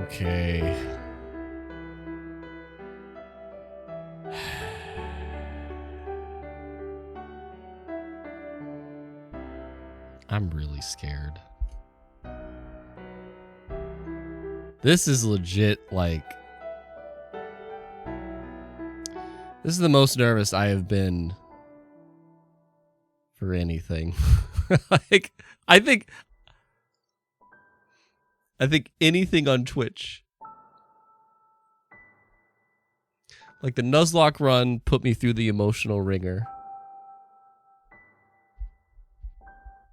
Okay. I'm really scared. This is legit, like... This is the most nervous I have been for anything. Like, I think anything on Twitch. Like, the Nuzlocke run put me through the emotional ringer.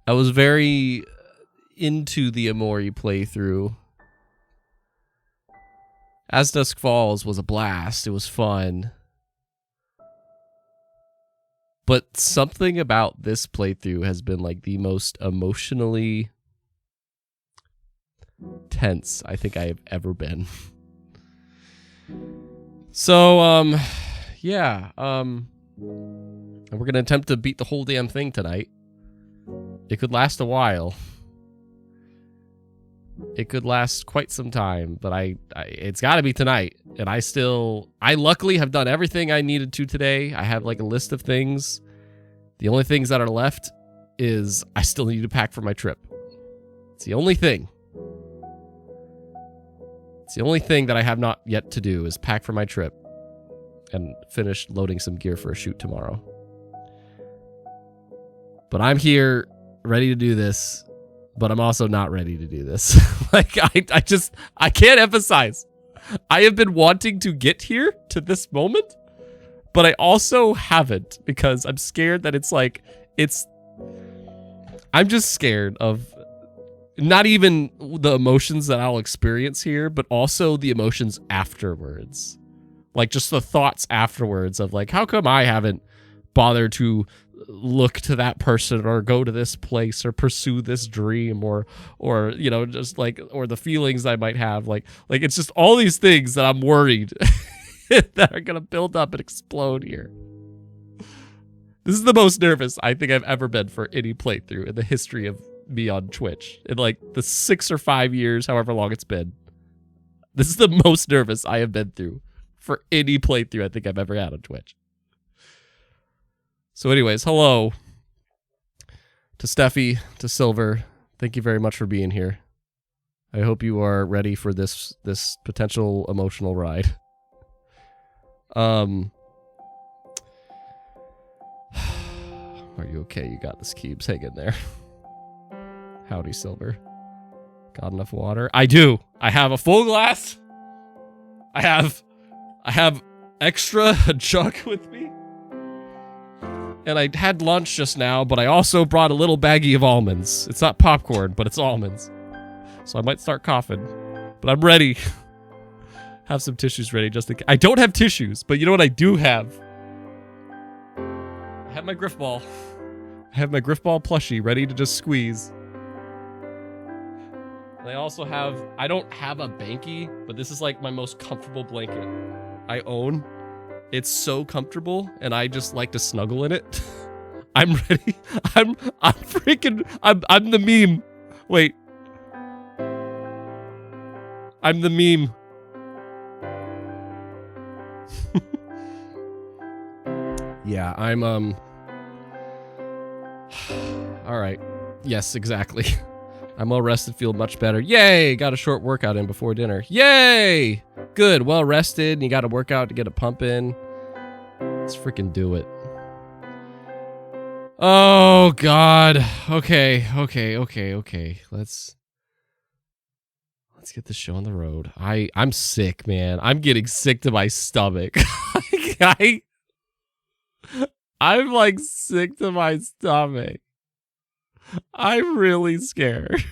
I was very into the Amori playthrough. As Dusk Falls was a blast. It was fun. But something about this playthrough has been like the most emotionally tense I think I have ever been. So, yeah. And we're going to attempt to beat the whole damn thing tonight. It could last a while. It could last quite some time, but it's got to be tonight. And I luckily have done everything I needed to today. I have like a list of things. The only things that are left is I still need to pack for my trip. It's the only thing. It's the only thing that I have not yet to do is pack for my trip and finish loading some gear for a shoot tomorrow. But I'm here, ready to do this, but I'm also not ready to do this. Like, I can't emphasize. I have been wanting to get here to this moment, but I also haven't because I'm scared that I'm just scared of not even the emotions that I'll experience here, but also the emotions afterwards. Like, just the thoughts afterwards of, like, how come I haven't bothered to look to that person or go to this place or pursue this dream or you know, just like, or the feelings I might have. Like it's just all these things that I'm worried that are going to build up and explode here. This is the most nervous I think I've ever been for any playthrough in the history of me on Twitch. In like the 6 or 5 years, however long it's been. This is the most nervous I have been through for any playthrough I think I've ever had on Twitch. So anyways, hello to Steffi, to Silver. Thank you very much for being here. I hope you are ready for this potential emotional ride. Are you okay? You got this, Keebs. Hang in there. Howdy, Silver. Got enough water? I do. I have a full glass. I have extra jug with me. And I had lunch just now, but I also brought a little baggie of almonds. It's not popcorn, but it's almonds. So I might start coughing. But I'm ready. Have some tissues ready just in case. I don't have tissues, but you know what I do have? I have my Griff Ball. I have my Griff Ball plushie ready to just squeeze. And I also have... I don't have a Banky, but this is like my most comfortable blanket I own. It's so comfortable, and I just like to snuggle in it. I'm ready. I'm the meme. Wait. I'm the meme. Yeah, I'm, all right. Yes, exactly. I'm well rested, feel much better. Yay! Got a short workout in before dinner. Yay! Good, well rested, and you got to work out to get a pump in. Let's freaking do it. Oh, God. Okay. Let's get this show on the road. I'm sick, man. I'm getting sick to my stomach. I'm like sick to my stomach. I'm really scared.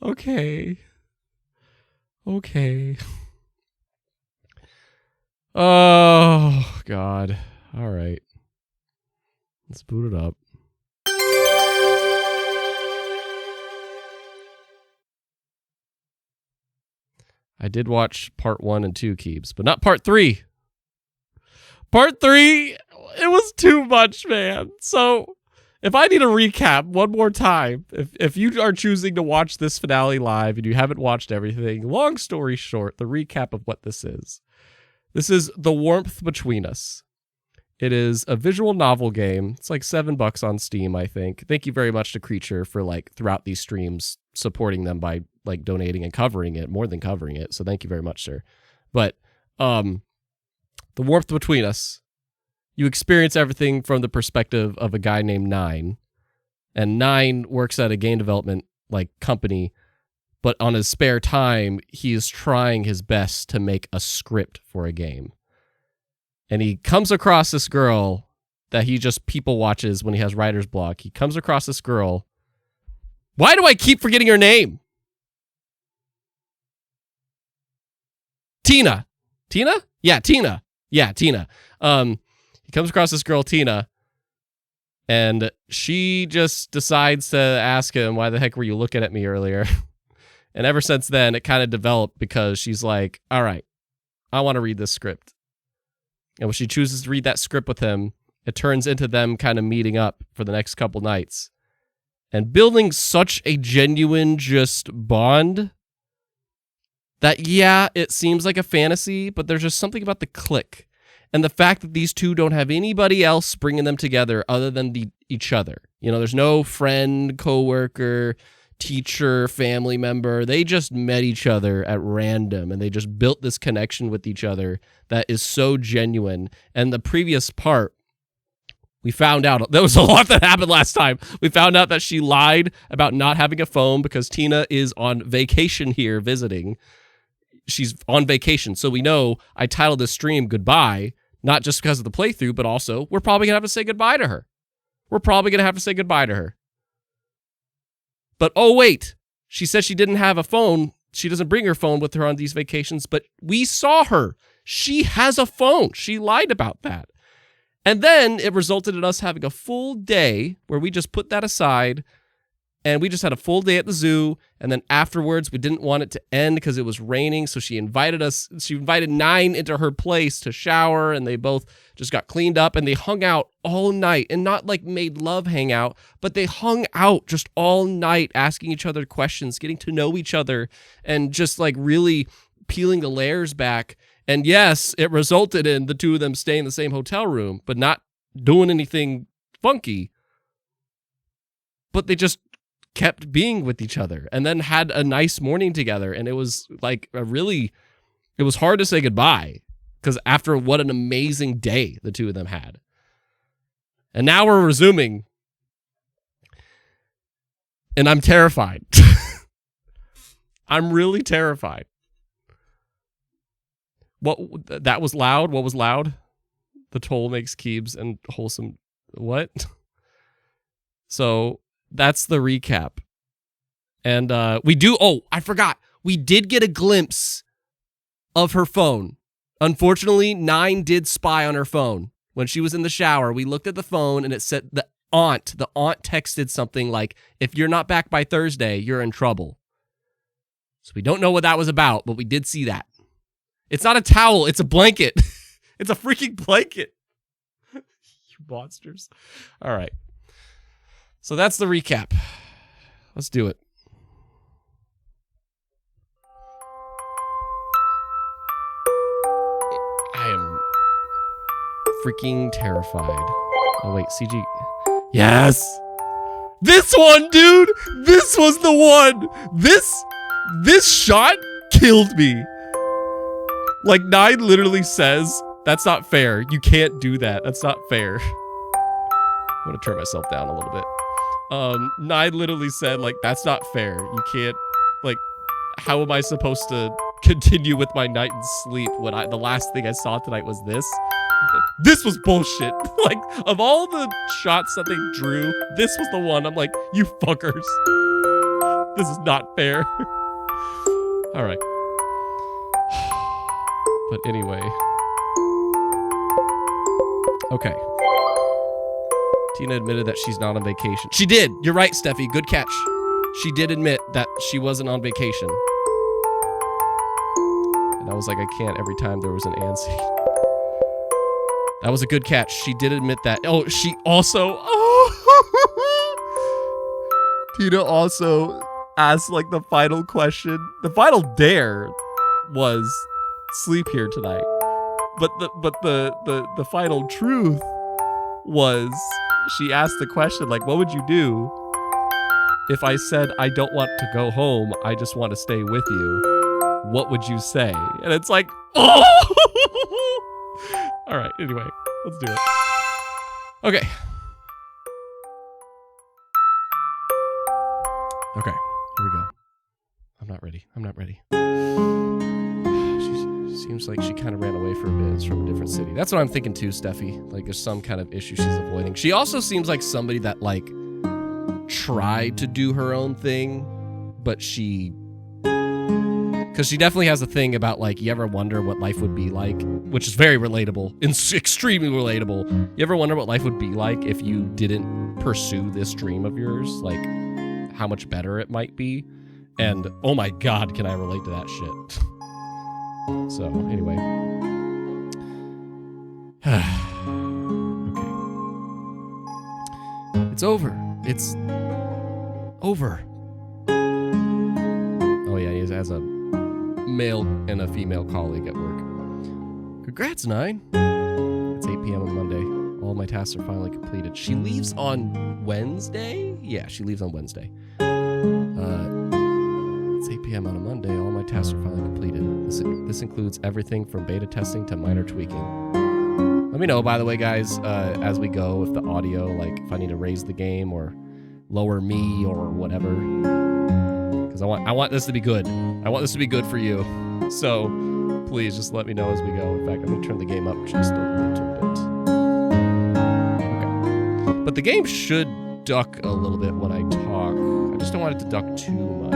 Okay. Oh, God. All right. Let's boot it up. I did watch part 1 and 2, Keebs, but not part 3. Part 3, it was too much, man. So, if I need a recap one more time, if you are choosing to watch this finale live and you haven't watched everything, long story short, the recap of what this is. This is The Warmth Between Us. It is a visual novel game. It's like $7 on Steam, I think. Thank you very much to Creature for like throughout these streams supporting them by like donating and covering it, more than covering it. So thank you very much, sir. But The Warmth Between Us. You experience everything from the perspective of a guy named Nine. And Nine works at a game development like company, but on his spare time, he is trying his best to make a script for a game. And he comes across this girl that he just people watches when he has writer's block. He comes across this girl. Why do I keep forgetting her name? Tina. Tina? Yeah, Tina. Yeah, Tina. He comes across this girl, Tina, and she just decides to ask him, why the heck were you looking at me earlier? And ever since then, it kind of developed because she's like, all right, I want to read this script. And when she chooses to read that script with him, it turns into them kind of meeting up for the next couple nights and building such a genuine just bond that, yeah, it seems like a fantasy, but there's just something about the click. And the fact that these two don't have anybody else bringing them together other than each other. You know, there's no friend, coworker, teacher, family member. They just met each other at random, and they just built this connection with each other that is so genuine. And the previous part, we found out, there was a lot that happened last time. We found out that she lied about not having a phone because Tina is on vacation here visiting. She's on vacation. So we know I titled this stream Goodbye, not just because of the playthrough, but also we're probably going to have to say goodbye to her. We're probably going to have to say goodbye to her. But oh, wait, she said she didn't have a phone. She doesn't bring her phone with her on these vacations, but we saw her. She has a phone. She lied about that. And then it resulted in us having a full day where we just put that aside and we just had a full day at the zoo. And then afterwards, we didn't want it to end because it was raining. So she invited Nine into her place to shower, and they both just got cleaned up and they hung out all night, and not like made love hang out, but they hung out just all night, asking each other questions, getting to know each other, and just like really peeling the layers back. And yes, it resulted in the two of them staying in the same hotel room, but not doing anything funky. But they just kept being with each other and then had a nice morning together. And it was like it was hard to say goodbye because after what an amazing day the two of them had. And now we're resuming. And I'm terrified. I'm really terrified. That was loud? What was loud? The toll makes keebs and wholesome. What? So that's the recap. And I forgot. We did get a glimpse of her phone. Unfortunately, Nine did spy on her phone. When she was in the shower, we looked at the phone and it said the aunt texted something like, if you're not back by Thursday, you're in trouble. So we don't know what that was about, but we did see that. It's not a towel, it's a blanket. It's a freaking blanket. You monsters. All right. So that's the recap. Let's do it. I am freaking terrified. Oh, wait, CG. Yes! This one, dude! This was the one! This shot killed me. Like, Nine literally says, that's not fair. You can't do that. That's not fair. I'm gonna turn myself down a little bit. Nine literally said, like, that's not fair. You can't, like, how am I supposed to continue with my night and sleep when the last thing I saw tonight was this? This was bullshit. Like, of all the shots that they drew, this was the one. I'm like, you fuckers. This is not fair. All right. But anyway. Okay. Tina admitted that she's not on vacation. She did. You're right, Steffi. Good catch. She did admit that she wasn't on vacation. And I was like, I can't every time there was an and scene. That was a good catch. She did admit that. Oh, she also... Oh, Tina also asked like the final question. The final dare was sleep here tonight. But the final truth was she asked the question like, what would you do if I said I don't want to go home, I just want to stay with you? What would you say? And it's like, oh! All right, anyway, let's do it. Okay. Okay, here we go. I'm not ready. She seems like she kind of ran away for a bit. It's from a different city. That's what I'm thinking too, Steffi. Like there's some kind of issue she's avoiding. She also seems like somebody that like tried to do her own thing, but because she definitely has a thing about like, you ever wonder what life would be like, which is very relatable, extremely relatable. You ever wonder what life would be like if you didn't pursue this dream of yours? Like how much better it might be. And oh my God, can I relate to that shit? So anyway. Okay. It's over. It's over. Oh yeah, he has a male and a female colleague at work. Congrats, 9. It's 8 p.m. on Monday. All my tasks are finally completed. She leaves on Wednesday? Yeah, she leaves on Wednesday. It's 8 p.m. on a Monday. All my tasks are finally completed. This includes everything from beta testing to minor tweaking. Let me know, by the way, guys, as we go, if the audio, like, if I need to raise the game or lower me or whatever. Because I want this to be good. I want this to be good for you. So please just let me know as we go. In fact, I'm going to turn the game up just a little bit. Okay. But the game should duck a little bit when I talk. I just don't want it to duck too much.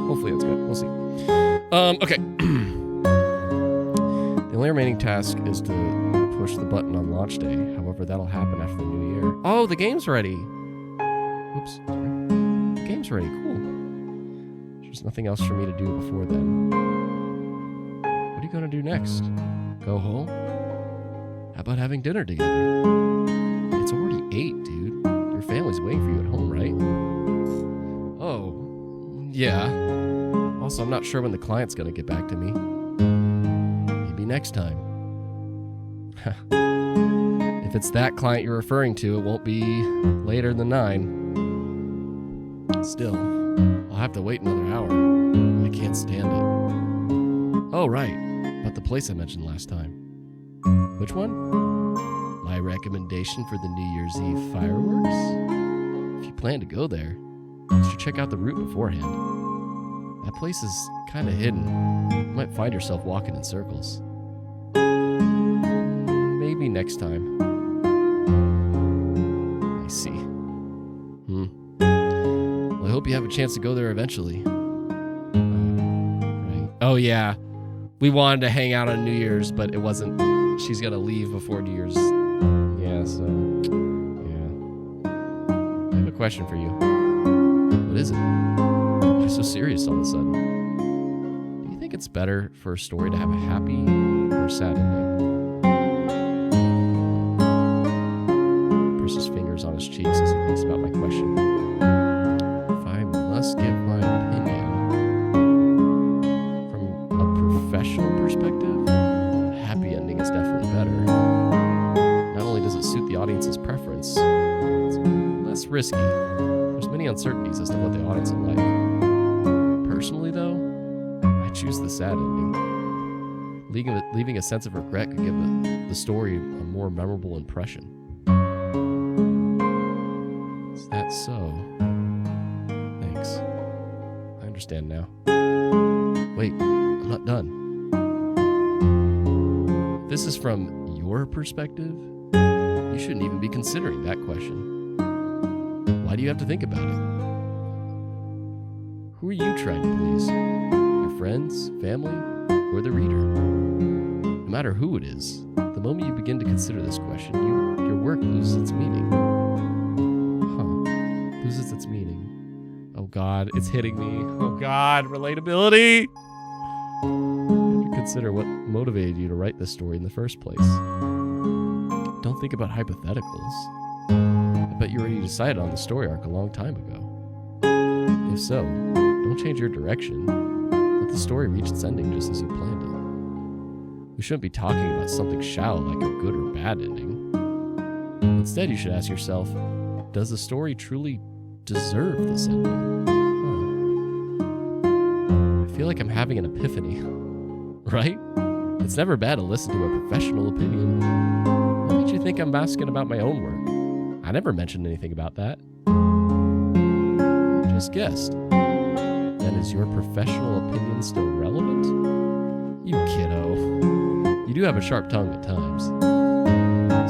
Hopefully that's good. We'll see. Okay. The only remaining task is to push the button on launch day. However, that'll happen after the new year. Oh, the game's ready. Oops. The game's ready. Cool. There's nothing else for me to do before then. What are you going to do next? Go home? How about having dinner together? It's already 8, dude. Your family's waiting for you at home, right? Oh, yeah. Also, I'm not sure when the client's going to get back to me. Maybe next time. If it's that client you're referring to, it won't be later than 9. Still, I'll have to wait another hour. I can't stand it. Oh, right. About the place I mentioned last time. Which one? My recommendation for the New Year's Eve fireworks? If you plan to go there, you should check out the route beforehand. That place is kind of hidden. You might find yourself walking in circles. Maybe next time. I see. Well, I hope you have a chance to go there eventually. Right. Oh, yeah. We wanted to hang out on New Year's, but it wasn't. She's going to leave before New Year's. Yeah, so. Yeah. I have a question for you. What is it? You're so serious all of a sudden. Do you think it's better for a story to have a happy or a sad ending? Presses fingers on his cheeks as he thinks about my question. If I must give my opinion from a professional perspective, a happy ending is definitely better. Not only does it suit the audience's preference, it's less risky. There's many uncertainties as to what the audience will like. Personally, though, I choose the sad ending. Leaving a sense of regret could give the story a more memorable impression. Is that so? Thanks. I understand now. Wait, I'm not done. If this is from your perspective, you shouldn't even be considering that question. Why do you have to think about it? Who are you trying to please? Your friends, family, or the reader? No matter who it is, the moment you begin to consider this question, your work loses its meaning. Loses its meaning. Oh God, it's hitting me. Oh God, relatability! You have to consider what motivated you to write this story in the first place. Don't think about hypotheticals. I bet you already decided on the story arc a long time ago. If so, don't change your direction. Let the story reach its ending just as you planned it. We shouldn't be talking about something shallow like a good or bad ending. Instead, you should ask yourself, does the story truly deserve this ending? I feel like I'm having an epiphany, right? It's never bad to listen to a professional opinion. What made you think I'm asking about my own work? I never mentioned anything about that. Just guessed. Then is your professional opinion still relevant? You kiddo. You do have a sharp tongue at times.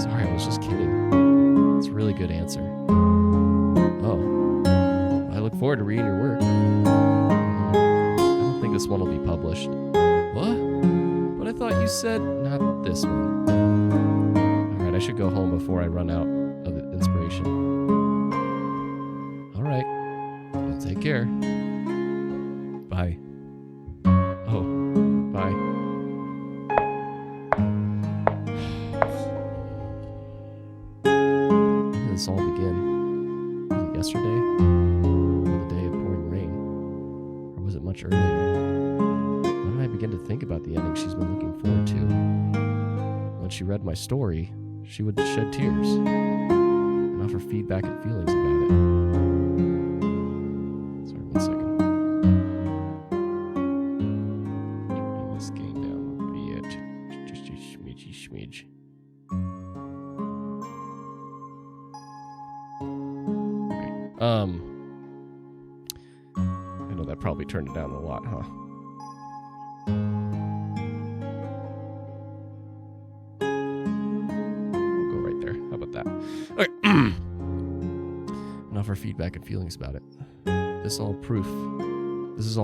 Sorry, I was just kidding. It's a really good answer. Oh, I look forward to reading your work. I don't think this one will be published. What? But I thought you said not this one. Alright, I should go home before I run out of inspiration. Alright, well, take care. Bye. Oh, bye. When did this all begin? Was it yesterday? Or the day of pouring rain? Or was it much earlier? When did I begin to think about the ending she's been looking forward to? When she read my story, she would shed tears and offer feedback and feelings about it. Sorry, 1 second. Turning this game down a bit. Just a smidge. Okay. I know that probably turned it down a lot, huh? Okay. And offer feedback and feelings about it. This is all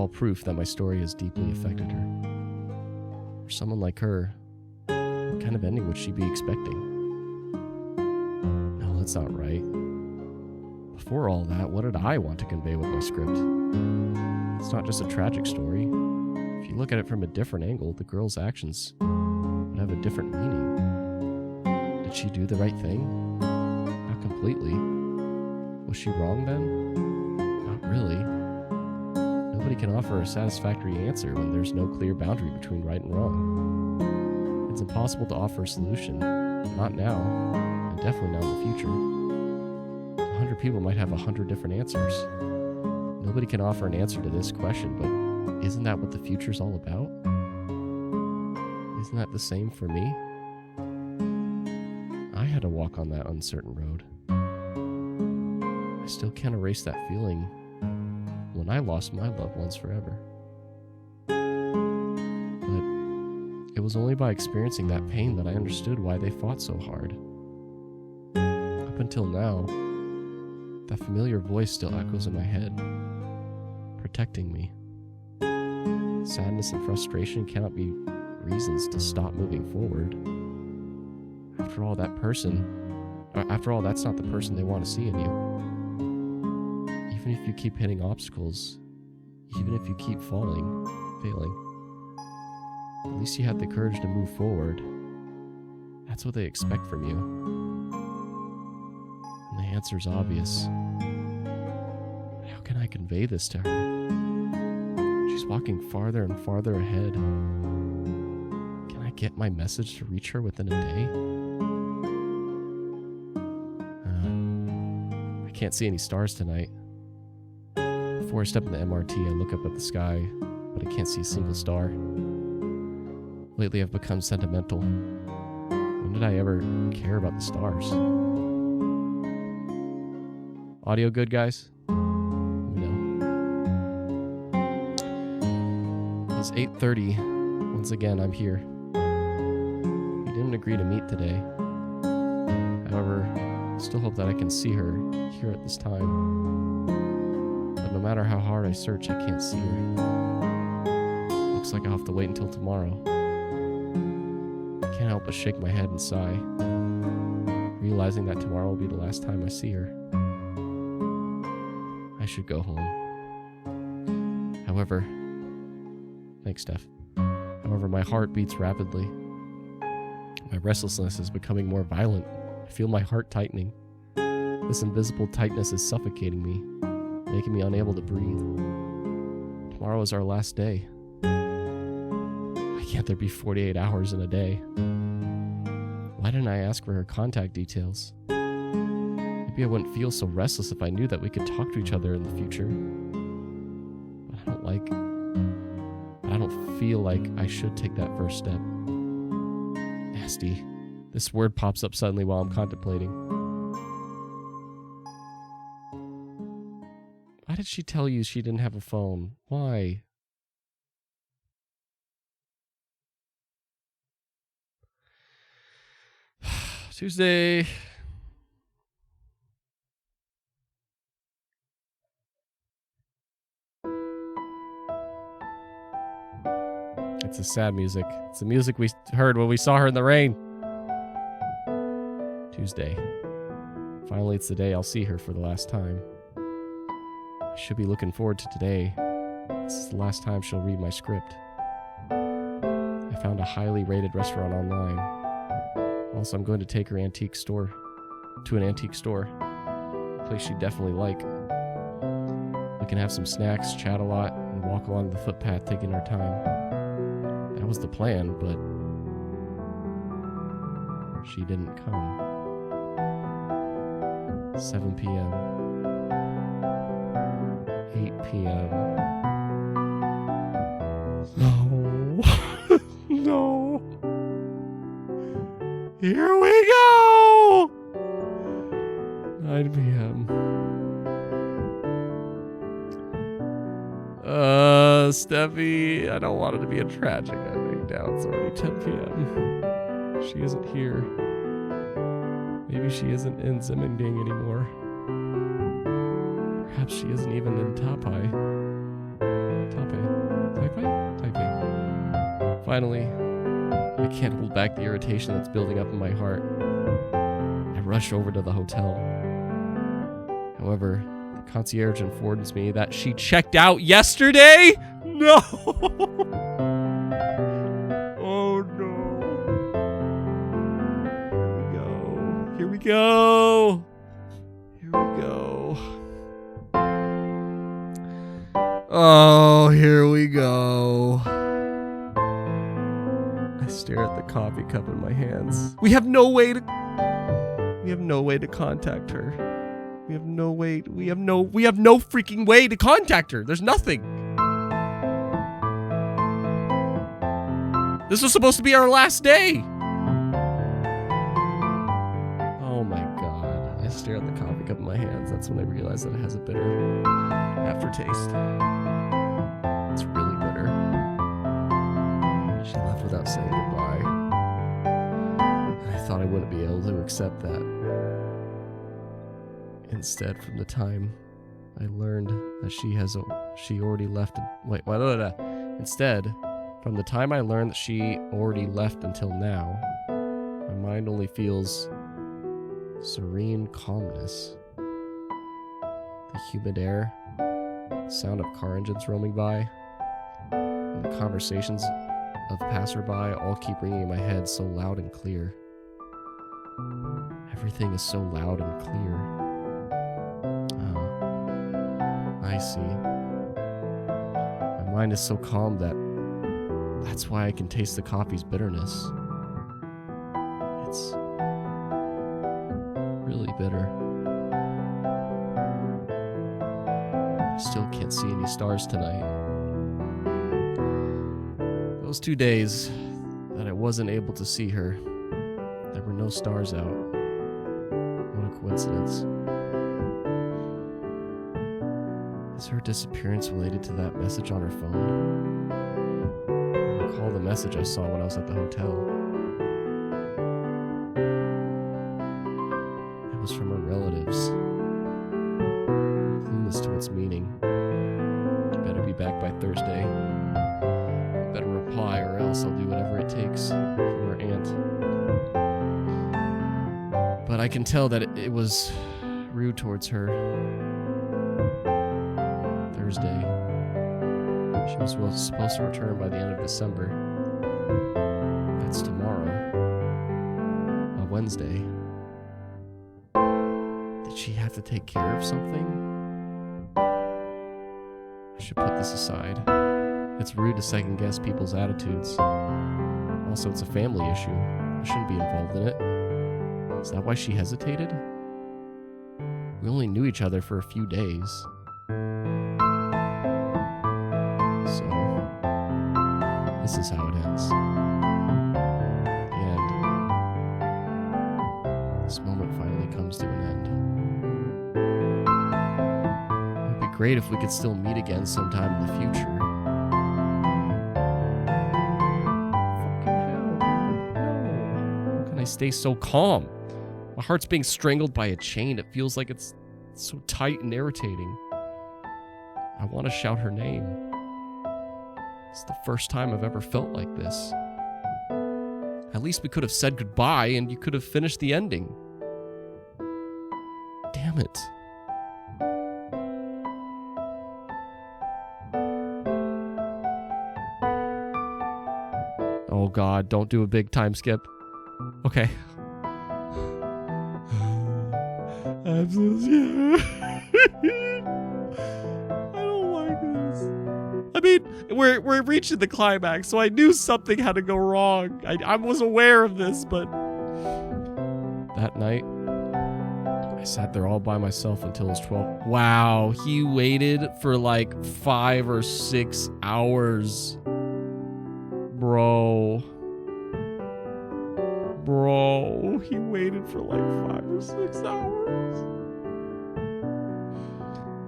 proof that my story has deeply affected her. For someone like her, what kind of ending would she be expecting? No, that's not right. Before all that, what did I want to convey with my script? It's not just a tragic story. If you look at it from a different angle, the girl's actions would have a different meaning. Did she do the right thing? Not completely. Was she wrong then? Not really. Nobody can offer a satisfactory answer when there's no clear boundary between right and wrong. It's impossible to offer a solution. Not now, and definitely not in the future. 100 people might have 100 different answers. Nobody can offer an answer to this question, but isn't that what the future's all about? Isn't that the same for me? I had to walk on that uncertain road. I still can't erase that feeling when I lost my loved ones forever. But it was only by experiencing that pain that I understood why they fought so hard. Up until now, that familiar voice still echoes in my head, protecting me. Sadness and frustration cannot be reasons to stop moving forward. After all, that's not the person they want to see in you. Even if you keep hitting obstacles, even if you keep failing, at least you had the courage to move forward. That's what they expect from you. And the answer's obvious. How can I convey this to her? She's walking farther and farther ahead. Can I get my message to reach her within a day? I can't see any stars tonight. Before I step in the MRT, I look up at the sky, but I can't see a single star. Lately, I've become sentimental. When did I ever care about the stars? Audio good, guys? Let me know. It's 8:30. Once again, I'm here. We didn't agree to meet today. However, I still hope that I can see her here at this time. But no matter how hard I search, I can't see her. Looks like I'll have to wait until tomorrow. I can't help but shake my head and sigh, realizing that tomorrow will be the last time I see her. I should go home. However, thanks, Steph. However, my heart beats rapidly. My restlessness is becoming more violent. I feel my heart tightening. This invisible tightness is suffocating me, making me unable to breathe. Tomorrow is our last day. Why can't there be 48 hours in a day? Why didn't I ask for her contact details? Maybe I wouldn't feel so restless if I knew that we could talk to each other in the future. But I don't feel like I should take that first step. Nasty. This word pops up suddenly while I'm contemplating. Why did she tell you she didn't have a phone? Why? Tuesday. It's the sad music. It's the music we heard when we saw her in the rain. Tuesday. Finally, it's the day I'll see her for the last time. I should be looking forward to today. This is the last time she'll read my script. I found a highly rated restaurant online. Also, I'm going to take her to an antique store. A place she'd definitely like. We can have some snacks, chat a lot, and walk along the footpath taking our time. That was the plan, but she didn't come. 7 p.m. 8 p.m. No. No. Here we go! 9 p.m. Steffi, I don't want it to be a tragic ending. Now it's already 10 p.m. She isn't here. Maybe she isn't in Zimingding anymore. Perhaps she isn't even in Taipei. Finally, I can't hold back the irritation that's building up in my heart. I rush over to the hotel. However, the concierge informs me that she checked out yesterday? No! Oh no. Here we go. Oh, here we go. I stare at the coffee cup in my hands. We have no way to contact her. We have no freaking way to contact her. There's nothing. This was supposed to be our last day. Oh my god. I stare at the coffee cup in my hands. That's when I realize that it has a bitter aftertaste. It's really bitter. She left without saying goodbye. I thought I wouldn't be able to accept that. Instead, from the time I learned that she already left. Instead, from the time I learned that she already left until now, my mind only feels serene calmness. The humid air, the sound of car engines roaming by, and the conversations of passerby all keep ringing in my head so loud and clear. Everything is so loud and clear. I see. My mind is so calm that's why I can taste the coffee's bitterness. It's really bitter. I still can't see any stars tonight. Those 2 days that I wasn't able to see her, there were no stars out. What a coincidence. Is her disappearance related to that message on her phone? I recall the message I saw when I was at the hotel. It was from her relatives. Clueless to its meaning. You better be back by Thursday. You better reply or else I'll do whatever it takes for her aunt. But I can tell that it was rude towards her. Thursday. She was supposed to return by the end of December. That's tomorrow. A Wednesday. Did she have to take care of something? I should put this aside. It's rude to second guess people's attitudes. Also, it's a family issue. I shouldn't be involved in it. Is that why she hesitated? We only knew each other for a few days. So, this is how it ends. The end. This moment finally comes to an end. It'd be great if we could still meet again sometime in the future. How can I stay so calm? My heart's being strangled by a chain. It feels like it's so tight and irritating. I want to shout her name. It's the first time I've ever felt like this. At least we could have said goodbye and you could have finished the ending. Damn it. Oh God, don't do a big time skip. Okay. I'm so scared. I don't like this. I mean, we're reaching the climax, so I knew something had to go wrong. I was aware of this, but that night, I sat there all by myself until it was 12. Wow, he waited for like 5 or 6 hours. Bro, he waited for like 5 or 6 hours.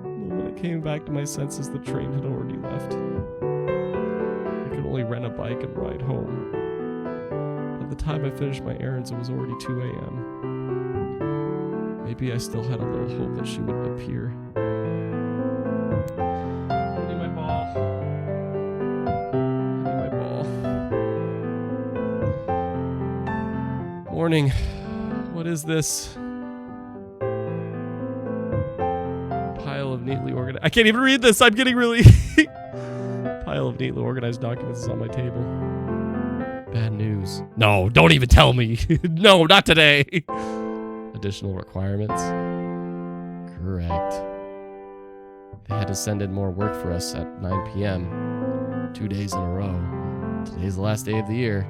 When I came back to my senses, the train had already left. I could only rent a bike and ride home. By the time I finished my errands, it was already 2 a.m. Maybe I still had a little hope that she would appear. I need my ball. Morning. What is this? Pile of neatly organized... I can't even read this. I'm getting really... Pile of neatly organized documents is on my table. Bad news. No, don't even tell me. No, not today. Additional requirements. Correct. They had to send in more work for us at 9 p.m. 2 days in a row. Today's the last day of the year.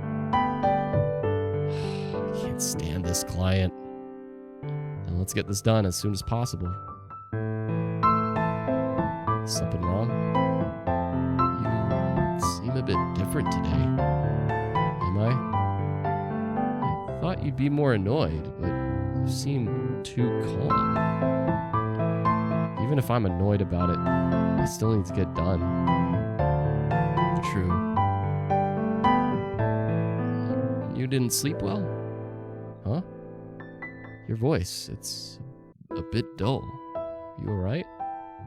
I can't stand this client. Then let's get this done as soon as possible. Something wrong? You seem a bit different today. Am I? I thought you'd be more annoyed, but you seem too calm. Even if I'm annoyed about it, it still needs to get done. True. You didn't sleep well? Huh? Your voice, it's a bit dull. You alright?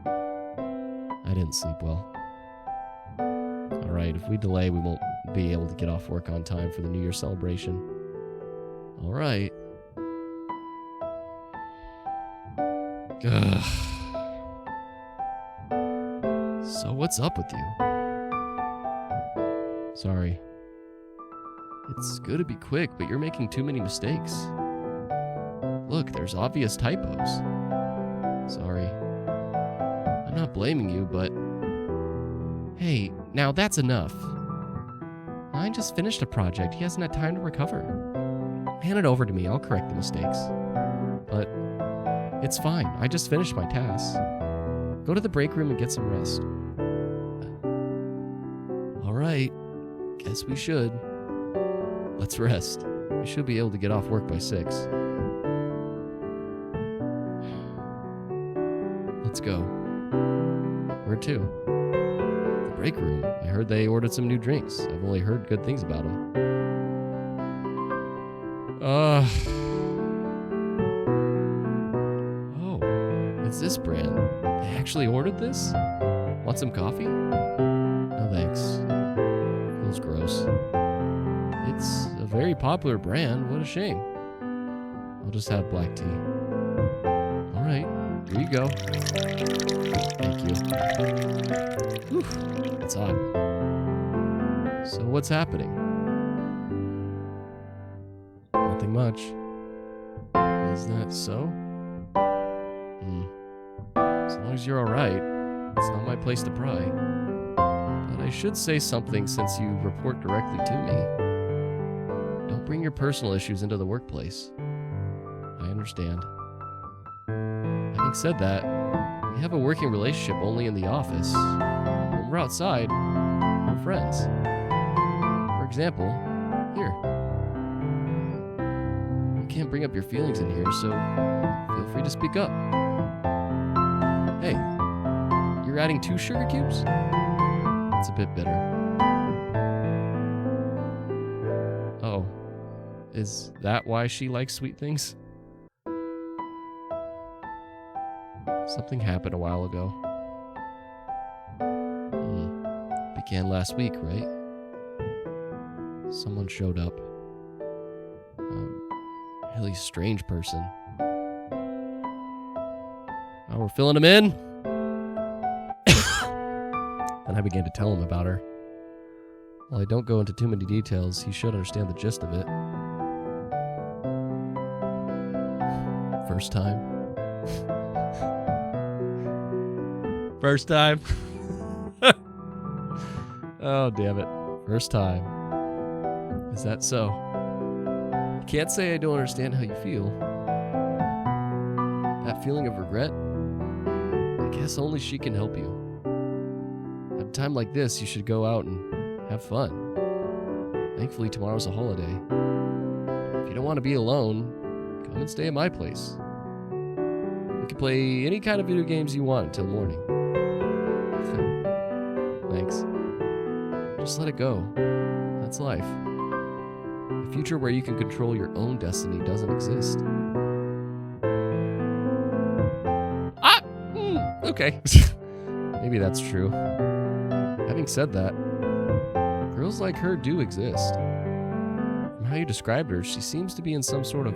I didn't sleep well. Alright, if we delay, we won't be able to get off work on time for the New Year celebration. Alright. Ugh. So what's up with you? Sorry. It's good to be quick, but you're making too many mistakes. Look, there's obvious typos. Sorry. I'm not blaming you, but... Hey, now that's enough. Ryan just finished a project. He hasn't had time to recover. Hand it over to me. I'll correct the mistakes. But it's fine. I just finished my tasks. Go to the break room and get some rest. All right. Guess we should. Let's rest. We should be able to get off work by 6. Let's go. Where to? The break room. I heard they ordered some new drinks. I've only heard good things about them. Oh, it's this brand. They actually ordered this? Want some coffee? No thanks. Feels gross. It's a very popular brand. What a shame. I'll just have black tea. All right, here you go. Thank you. Whew, it's hot. So what's happening? Nothing much. Is that so? As long as you're alright, it's not my place to pry. But I should say something since you report directly to me. Don't bring your personal issues into the workplace. I understand. Having said that, we have a working relationship only in the office. When we're outside, we're friends. For example, here. You can't bring up your feelings in here, so feel free to speak up. Hey, you're adding 2 sugar cubes? That's a bit bitter. Oh, is that why she likes sweet things? Something happened a while ago. Began last week, right? Someone showed up. A really strange person. Oh, we're filling him in. And I began to tell him about her. While I don't go into too many details, he should understand the gist of it. First time. First time. Oh, damn it. First time. Is that so? I can't say I don't understand how you feel. That feeling of regret? I guess only she can help you. At a time like this, you should go out and have fun. Thankfully, tomorrow's a holiday. If you don't want to be alone, come and stay at my place. We can play any kind of video games you want until morning. Thanks. Just let it go. That's life. A future where you can control your own destiny doesn't exist. Okay. Maybe that's true. Having said that, girls like her do exist. From how you described her, she seems to be in some sort of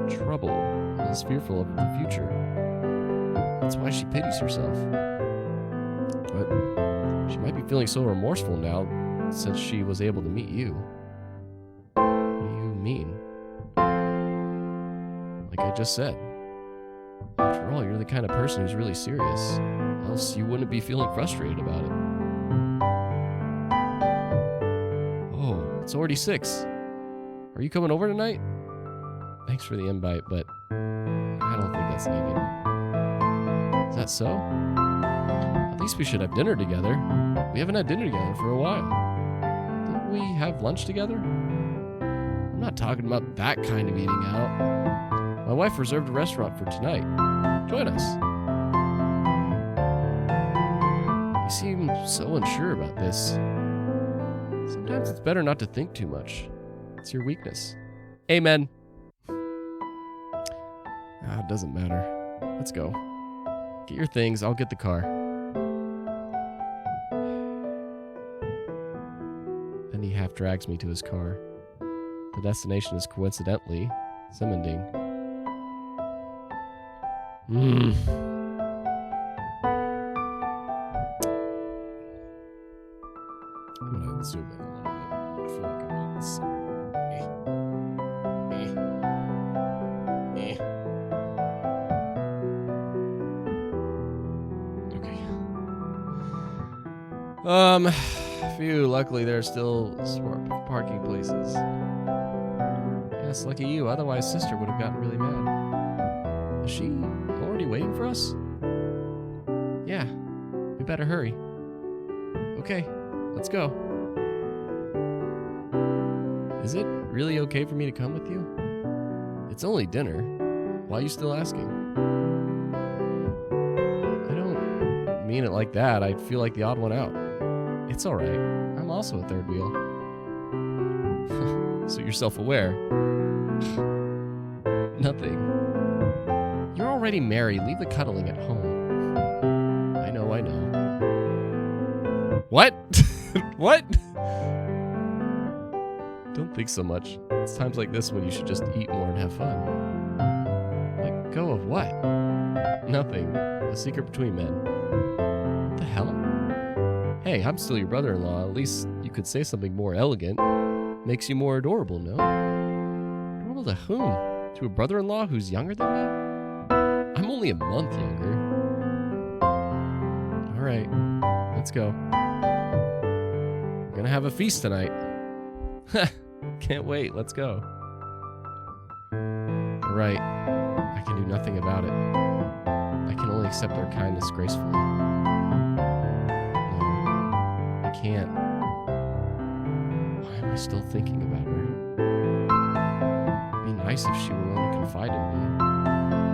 trouble and is fearful of the future. That's why she pities herself. But she might be feeling so remorseful now since she was able to meet you. What do you mean? Like I just said. After all, you're the kind of person who's really serious. Else you wouldn't be feeling frustrated about it. Oh, it's already 6. Are you coming over tonight? Thanks for the invite, but I don't think that's needed. Is that so? At least we should have dinner together. We haven't had dinner together for a while. Didn't we have lunch together? I'm not talking about that kind of eating out. My wife reserved a restaurant for tonight. Join us. You seem so unsure about this. Sometimes it's better not to think too much. It's your weakness. Amen. It doesn't matter. Let's go. Get your things, I'll get the car. Then he half drags me to his car. The destination is coincidentally Simmonding. I'm gonna zoom in a little bit. I feel like I'm on this. Okay. Phew, luckily there are still parking places. Yes, lucky you, otherwise sister would have gotten really mad. Is she already waiting for us? Yeah, we better hurry. Okay, let's go. Is it really okay for me to come with you? It's only dinner. Why are you still asking? I don't mean it like that. I feel like the odd one out. It's alright. I'm also a third wheel. So you're self-aware. Nothing. You're already married. Leave the cuddling at home. I know. What? What? Don't think so much. It's times like this when you should just eat more and have fun. Let go of what? Nothing. A secret between men. What the hell? Hey, I'm still your brother-in-law. At least you could say something more elegant. Makes you more adorable, no? Adorable to whom? To a brother-in-law who's younger than me? I'm only a month younger. All right, let's go. We're gonna have a feast tonight. Can't wait. Let's go. All right, I can do nothing about it. I can only accept their kindness gracefully. No, I can't. Why am I still thinking about her? It'd be nice if she were willing to confide in me.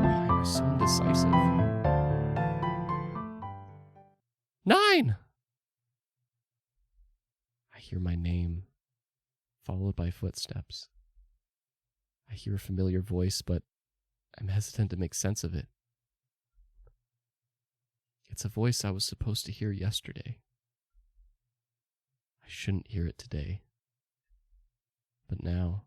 Why am I so indecisive? 9! I hear my name, followed by footsteps. I hear a familiar voice, but I'm hesitant to make sense of it. It's a voice I was supposed to hear yesterday. I shouldn't hear it today. But now...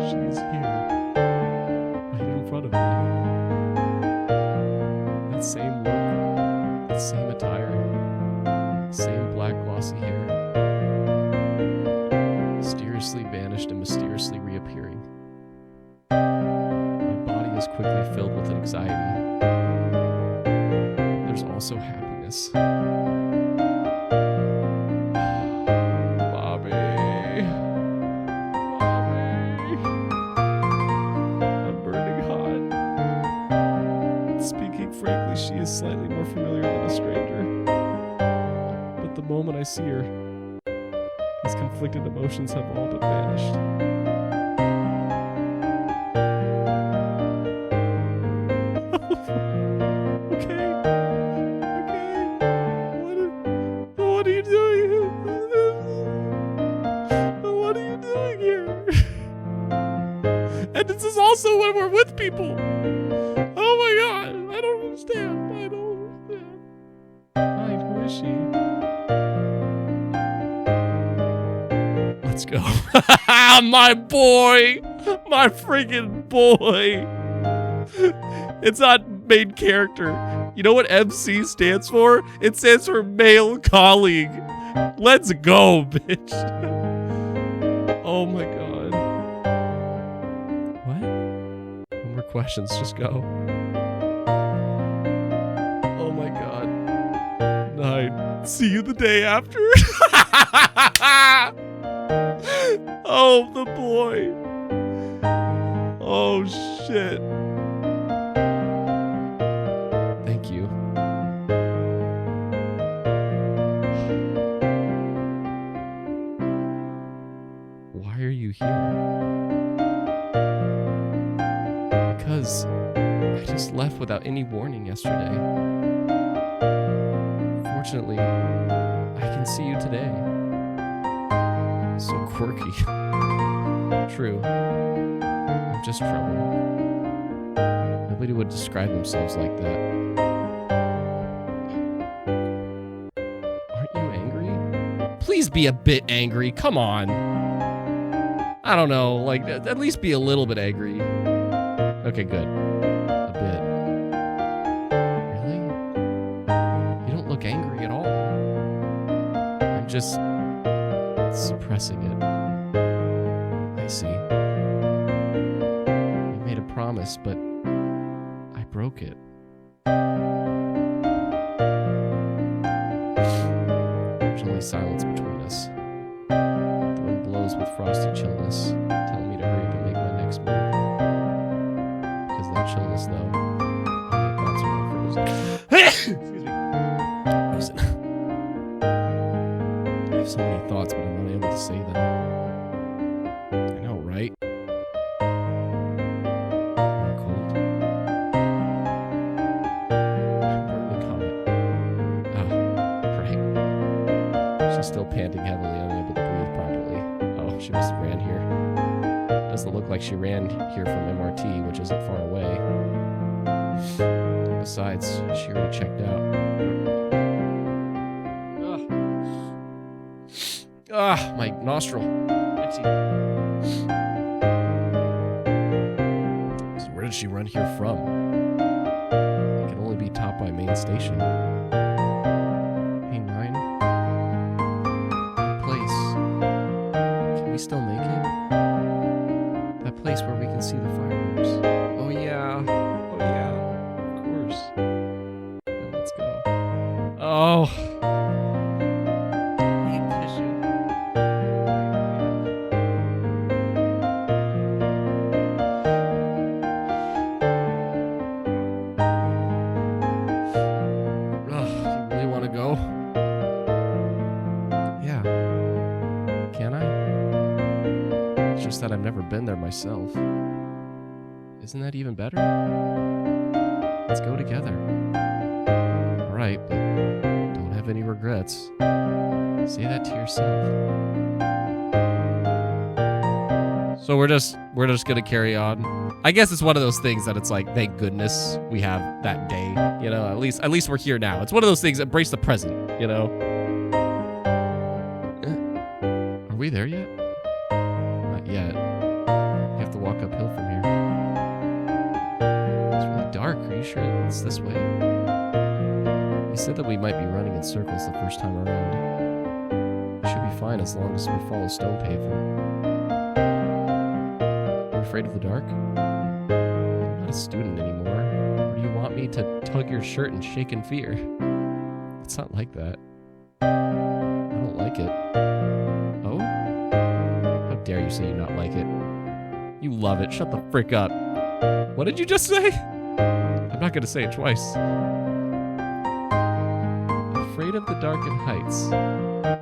she's here, right in front of me. That same look, that same attire, same black glossy hair. Mysteriously vanished and mysteriously reappearing. My body is quickly filled with anxiety. There's also happiness. Mommy. I'm burning hot. Speaking frankly, she is slightly more familiar than a stranger. But the moment I see her, these conflicted emotions have all but vanished. Okay. What are you doing? What are you doing here? And this is also when we're with people. Oh my god, I don't understand. Fine, who is she? Let's go. My boy! My freaking boy! It's not main character. You know what MC stands for? It stands for male colleague. Let's go, bitch. Oh my god. What? No more questions, just go. Oh my god. Night. See you the day after. Oh, the boy. Oh, shit. Thank you. Why are you here? Because I just left without any warning yesterday. Fortunately, I can see you today. So quirky. True. I'm just trouble. Nobody would describe themselves like that. Aren't you angry? Please be a bit angry. Come on. I don't know. Like, at least be a little bit angry. Okay, good. A bit. Really? You don't look angry at all. I'm just suppressing it. I see. You made a promise, but I broke it. There's only silence between us. The wind blows with frosty chillness, telling me to hurry up and make my next move. Because of that chillness, though, my thoughts are all frozen. Excuse me. Frozen. I have so many thoughts, but I'm not able to say them. I know, right? I'm cold. I'm burning hot. Ah, right. She's still panting heavily, unable to breathe properly. Oh, she must have ran here. Doesn't look like she ran here from MRT, which isn't far away. Besides, she already checked out. My nostril. Itchy. did she run here from? It can only be top by main station. Hey, 9. That place. Can we still make it? That place where we can see the fireworks. Oh, yeah. Oh, yeah. Of course. Well, let's go. Oh. That I've never been there myself. Isn't that even better? Let's go together. Alright, but don't have any regrets. Say that to yourself. So we're just gonna carry on. I guess it's one of those things that it's like, thank goodness we have that day. You know, at least we're here now. It's one of those things, embrace the present, you know? Are we there yet? Yet. You have to walk uphill from here. It's really dark. Are you sure it's this way? He said that we might be running in circles the first time around. We should be fine as long as we follow stone pavement. Are you afraid of the dark? I'm not a student anymore. Or do you want me to tug your shirt and shake in fear? It's not like that. I don't like it. Oh? Dare you say you not like it? You love it. Shut the frick up. What did you just say? I'm not gonna say it twice. Afraid of the darkened heights.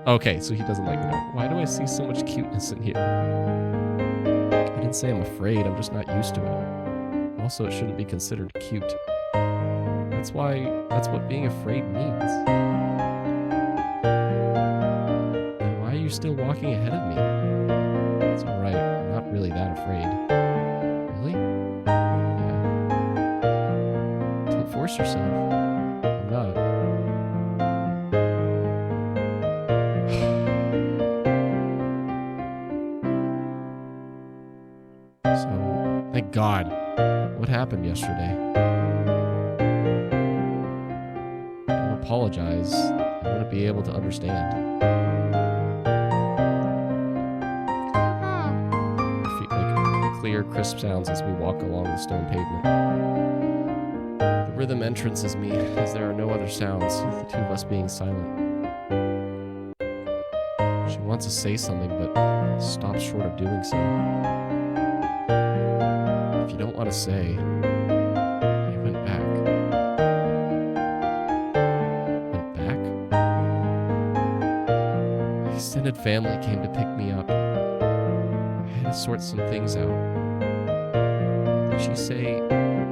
Okay, so he doesn't like the dark. Why do I see so much cuteness in here? I didn't say I'm afraid. I'm just not used to it. Also, it shouldn't be considered cute. That's what being afraid means. Then why are you still walking ahead of me? It's alright, I'm not really that afraid. Really? Yeah. Don't force yourself. I'm not. So, thank God. What happened yesterday? Don't apologize. I wouldn't be able to understand. Clear, crisp sounds as we walk along the stone pavement. The rhythm entrances me as there are no other sounds, the two of us being silent. She wants to say something, but stops short of doing so. If you don't want to say, I went back. Went back? My extended family came to pick me up. I had to sort some things out. Did she say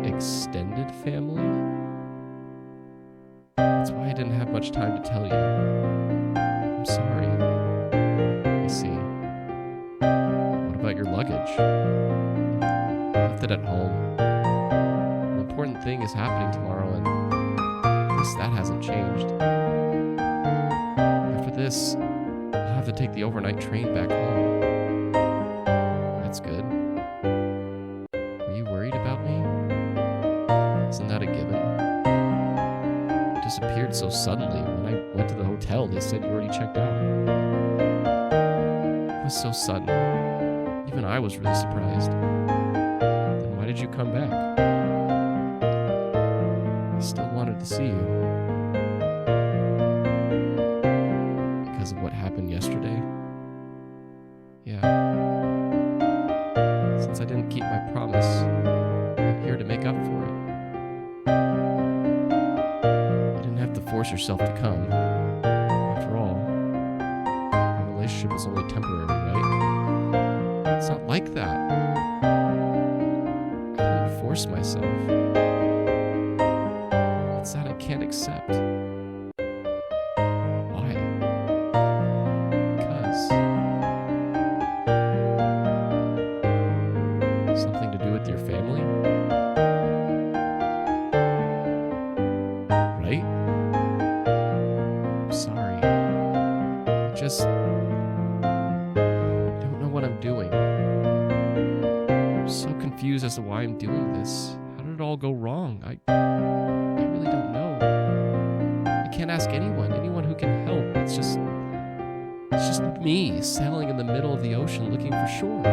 extended family? That's why I didn't have much time to tell you. I'm sorry. I see. What about your luggage? I left it at home. An important thing is happening tomorrow, and at least that hasn't changed. After this, I'll have to take the overnight train back home. That's good. Were you worried about me? Isn't that a given? You disappeared so suddenly. When I went to the hotel, they said you already checked out. It was so sudden. Even I was really surprised. Then why did you come back? I still wanted to see you. Because of what happened yesterday? Yeah. Since I didn't keep my promise, I'm here to make up for it. You didn't have to force yourself to come. After all, our relationship is only temporary, right? It's not like that. I didn't force myself. It's that I can't accept. Why? Because something to do with your family? Right? I'm sorry. I just don't know what I'm doing. I'm so confused confused as to why I'm doing this. How did it all go wrong? I really don't know. I can't ask anyone who can help. It's just me sailing in the middle of the ocean looking for shore.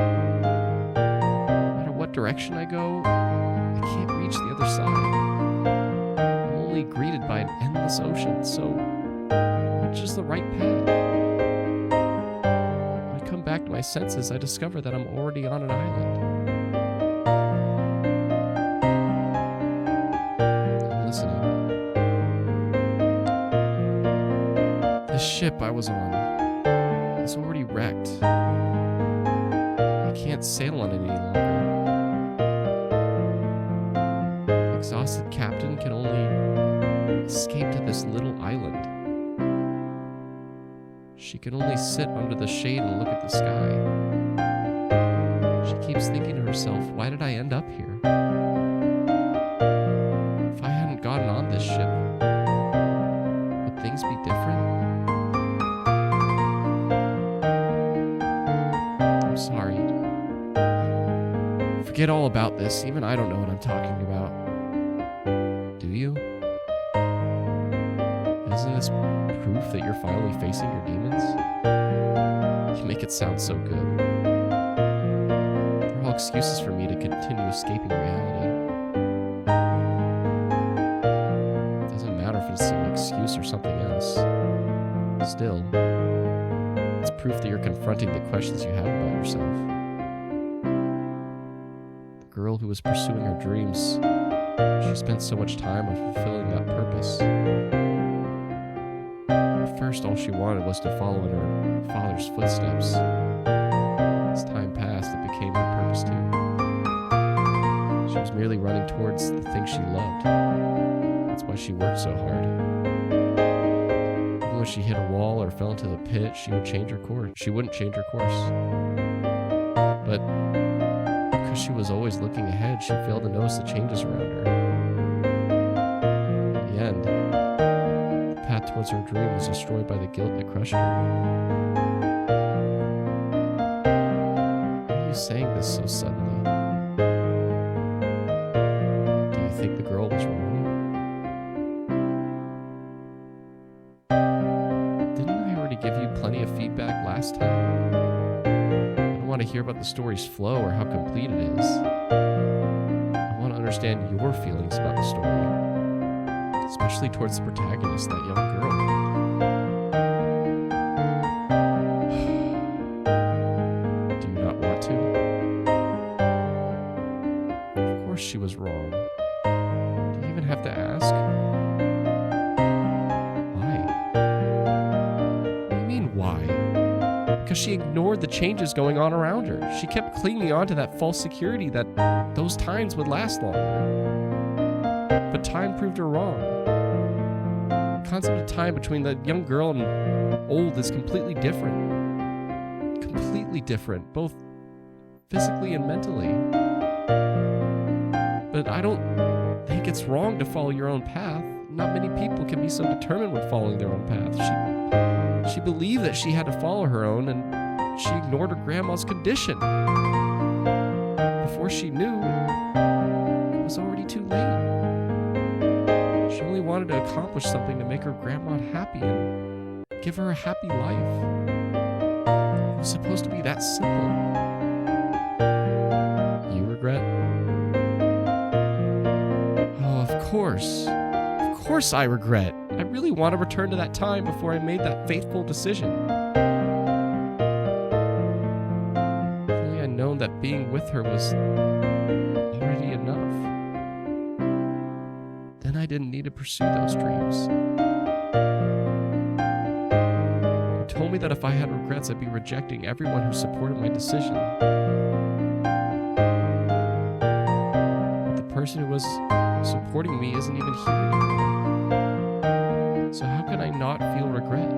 No matter what direction I go, I can't reach the other side. I'm only greeted by an endless ocean, so what's just the right path? When I come back to my senses, I discover that I'm already on an island. I'm listening. The ship I was on is already wrecked. I can't sail on it any longer. The exhausted captain can only escape to this little island. She can only sit under the shade and look at the sky. She keeps thinking to herself, why did I end up here? If I hadn't gotten on this ship, would things be different? I'm sorry. Forget all about this. Even I don't know what I'm talking about. Do you? Isn't this proof that you're finally facing your demons? You make it sound so good. They're all excuses for me to continue escaping reality. It doesn't matter if it's an excuse or something else. Still, it's proof that you're confronting the questions you have about yourself. The girl who was pursuing her dreams, she spent so much time on fulfilling that purpose. At first, all she wanted was to follow in her father's footsteps. As time passed, it became her purpose too. She was merely running towards the thing she loved. That's why she worked so hard. Even when she hit a wall or fell into the pit, she would change her course. She wouldn't change her course. But because she was always looking ahead, she failed to notice the changes around her. In the end, the path towards her dream was destroyed by the guilt that crushed her. Why are you saying this so suddenly? Do you think the girl was wrong? Didn't I already give you plenty of feedback last time? I don't want to hear about the story's flow or how complete it is. I want to understand your feelings about the story, especially towards the protagonist, that young girl. Do you not want to? Of course she was wrong. Do you even have to ask? Why? What do you mean, why? Because she ignored the changes going on around her. She kept clinging on to that false security that those times would last longer. But time proved her wrong. The concept of time between the young girl and old is completely different. Completely different, both physically and mentally. But I don't think it's wrong to follow your own path. Not many people can be so determined with following their own path. She believed that she had to follow her own, and she ignored her grandma's condition. Before she knew, it was already too late. She only wanted to accomplish something to make her grandma happy and give her a happy life. It was supposed to be that simple. You regret? Oh, of course. Of course I regret. I really want to return to that time before I made that faithful decision. If only I'd known that being with her was already enough. Then I didn't need to pursue those dreams. You told me that if I had regrets, I'd be rejecting everyone who supported my decision. But the person who was supporting me isn't even here anymore. So how can I not feel regret?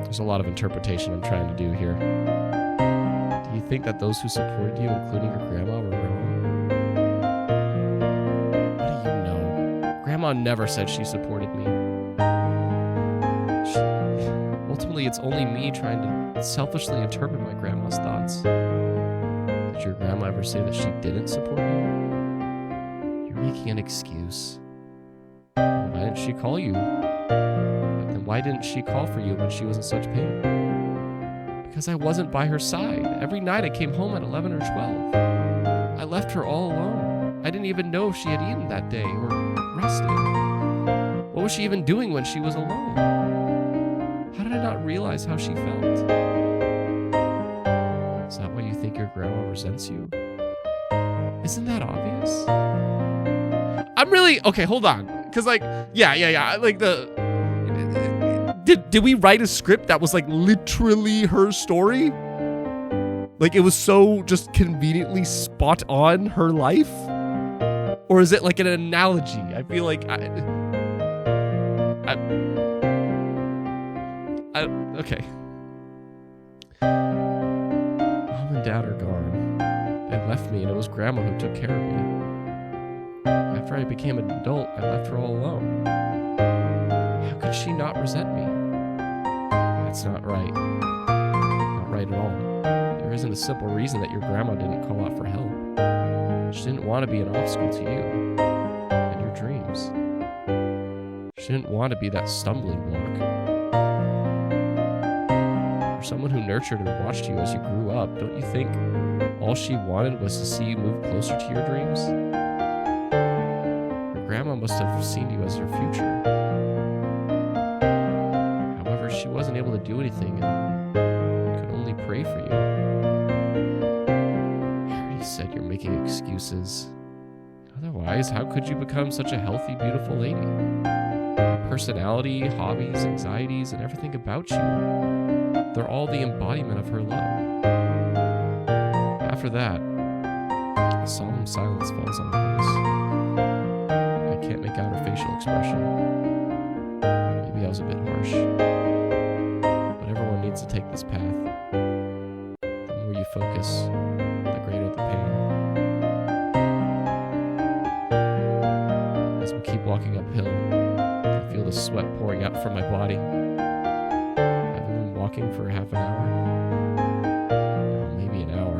There's a lot of interpretation I'm trying to do here. Do you think that those who supported you, including your grandma, were wrong? What do you know? Grandma never said she supported me. Suddenly, it's only me trying to selfishly interpret my grandma's thoughts. Did your grandma ever say that she didn't support you? You're making an excuse. Why didn't she call you? But then why didn't she call for you when she was in such pain? Because I wasn't by her side. Every night I came home at 11 or 12. I left her all alone. I didn't even know if she had eaten that day or rested. What was she even doing when she was alone? How did I not realize how she felt? Is that why you think your grandma resents you? Isn't that obvious? I'm really... Okay, hold on. Because, like, yeah. Like, Did we write a script that was, like, literally her story? Like, it was so just conveniently spot on her life? Or is it, like, an analogy? I feel like... Okay. Mom and Dad are gone. They left me, and it was Grandma who took care of me. After I became an adult, I left her all alone. How could she not resent me? That's not right. Not right at all. There isn't a simple reason that your grandma didn't call out for help. She didn't want to be an obstacle to you and your dreams. She didn't want to be that stumbling block. For someone who nurtured and watched you as you grew up, don't you think all she wanted was to see you move closer to your dreams? Your grandma must have seen you as her future. However, she wasn't able to do anything and could only pray for you. I already said you're making excuses. Otherwise, how could you become such a healthy, beautiful lady? Your personality, hobbies, anxieties, and everything about you, they're all the embodiment of her love. After that, a solemn silence falls on her voice. I can't make out her facial expression. Maybe I was a bit harsh. But everyone needs to take this path. The more you focus, the greater the pain. As we keep walking uphill, I feel the sweat pouring out from my body. Have we been walking for half an hour? Oh, maybe an hour.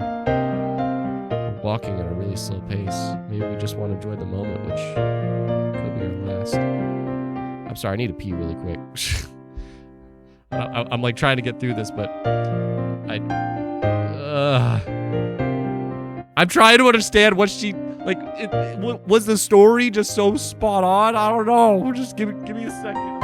We're walking at a really slow pace. Maybe we just want to enjoy the moment, which could be our last. I'm sorry, I need to pee really quick. I'm like trying to get through this, but I'm trying to understand what she... Like, was the story just so spot on? I don't know. Just give me a second.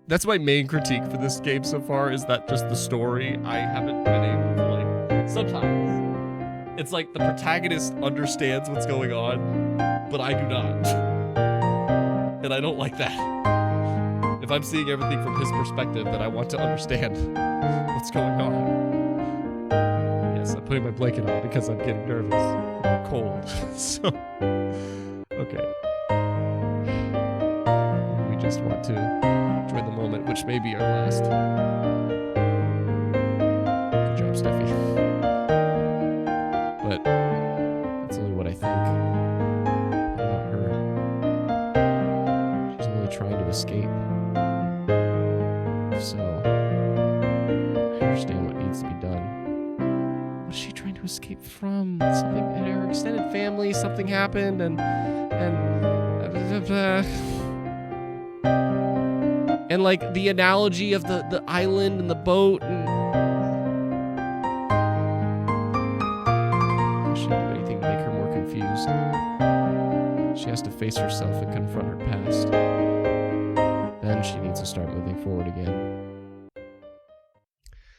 That's my main critique for this game so far, is that just the story, I haven't been able to, like, sometimes it's like the protagonist understands what's going on, but I do not. And I don't like that. If I'm seeing everything from his perspective, then I want to understand what's going on. Yes, I'm putting my blanket on because I'm getting nervous. I'm cold. So, okay. We just want to enjoy the moment, which may be our last. Steffi. But that's only what I think. What about her? She's only trying to escape. So, I understand what needs to be done. What is she trying to escape from? Something in her extended family, something happened, and like the analogy of the island and the boat, and I shouldn't do anything to make her more confused. She has to face herself and confront her past. Then she needs to start moving forward again.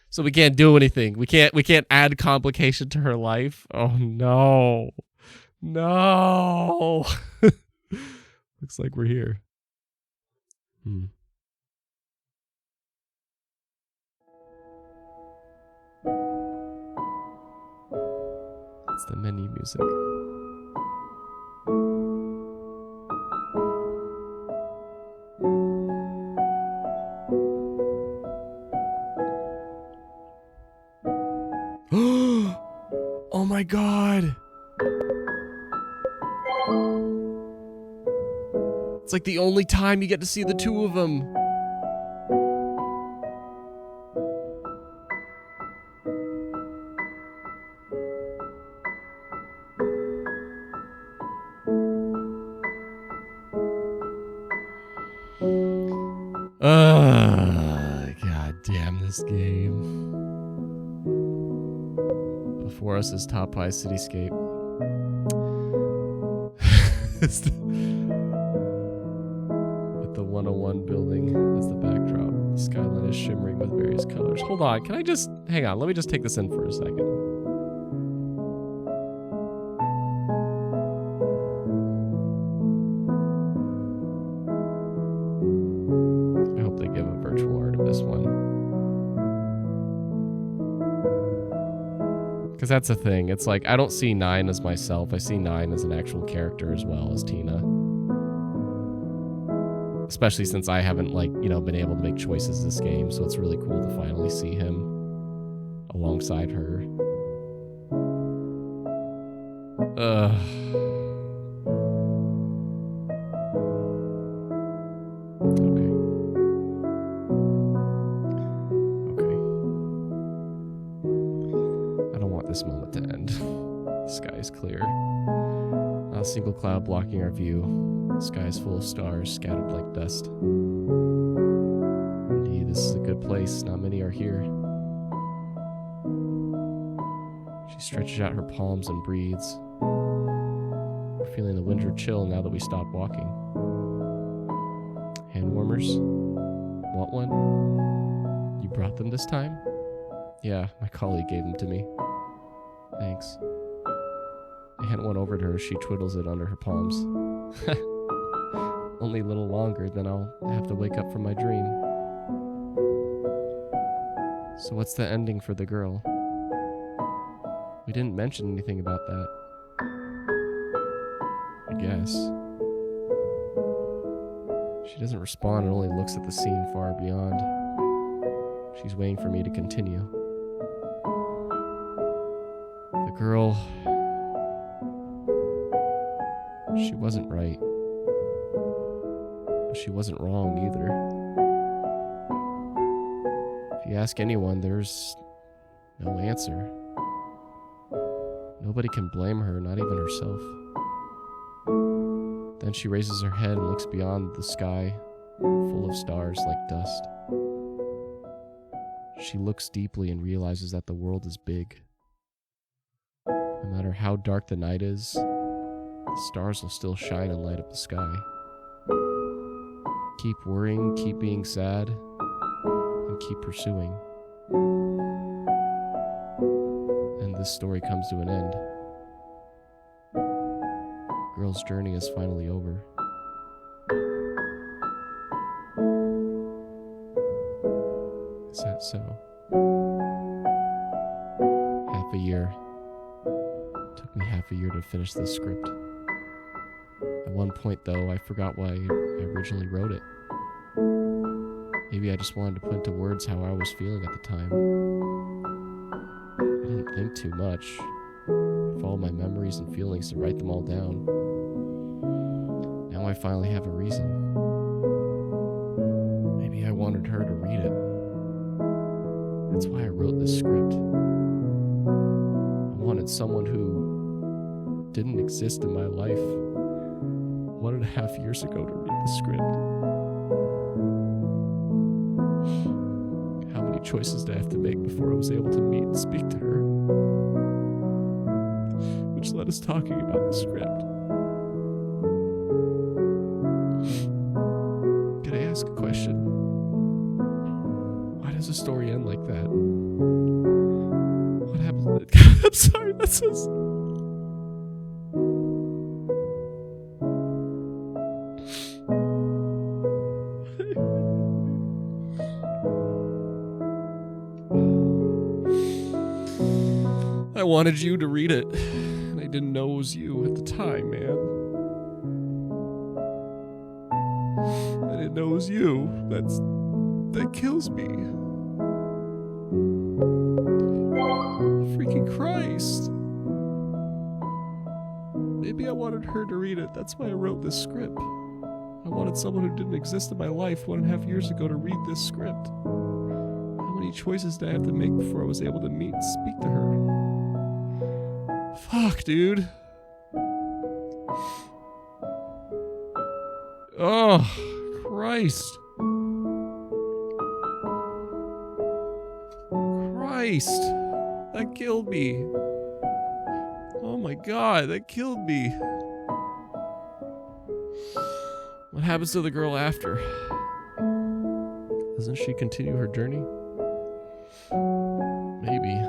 So we can't do anything. We can't add complication to her life. Oh no. No. Looks like we're here. That's the menu music. Oh my god. It's like the only time you get to see the two of them. God damn this game. Before us is Top High Cityscape. With the 101 building as the backdrop. The skyline is shimmering with various colors. Hold on, can I just... Hang on, let me just take this in for a second. I hope they give a virtual art of this one. Because that's the thing. It's like, I don't see 9 as myself. I see 9 as an actual character as well as Tina. Especially since I haven't, like, you know, been able to make choices this game. So it's really cool to finally see him alongside her. This moment to end. The sky is clear. Not a single cloud blocking our view. The sky is full of stars scattered like dust. Indeed, this is a good place. Not many are here. She stretches out her palms and breathes. We're feeling the winter chill now that we stopped walking. Hand warmers? Want one? You brought them this time? Yeah, my colleague gave them to me. Thanks. I hand one over to her. She twiddles it under her palms. Only a little longer, then I'll have to wake up from my dream. So what's the ending for the girl? We didn't mention anything about that. I guess. She doesn't respond and only looks at the scene far beyond. She's waiting for me to continue. The girl... She wasn't right. But she wasn't wrong either. If you ask anyone, there's no answer. Nobody can blame her, not even herself. Then she raises her head and looks beyond the sky, full of stars like dust. She looks deeply and realizes that the world is big. No matter how dark the night is, the stars will still shine and light up the sky. Keep worrying, keep being sad, and keep pursuing. And this story comes to an end. Girl's journey is finally over. Is that so? Half a year. Took me half a year to finish this script. At one point, though, I forgot why I originally wrote it. Maybe I just wanted to put into words how I was feeling at the time. I didn't think too much. I followed my memories and feelings to write them all down. Now I finally have a reason. Maybe I wanted her to read it. That's why I wrote this script. I wanted someone who didn't exist in my life 1.5 years ago to read the script. How many choices did I have to make before I was able to meet and speak to her? Which led us talking about the script. Could I ask a question? Why does a story end like that? What happens? I'm sorry, that's so... I wanted you to read it, and I didn't know it was you at the time, man. I didn't know it was you. That kills me. Freaking Christ. Maybe I wanted her to read it. That's why I wrote this script. I wanted someone who didn't exist in my life 1.5 years ago to read this script. How many choices did I have to make before I was able to meet and speak to her? Fuck, dude. Oh, Christ. Christ. That killed me. Oh my God, that killed me. What happens to the girl after? Doesn't she continue her journey? Maybe.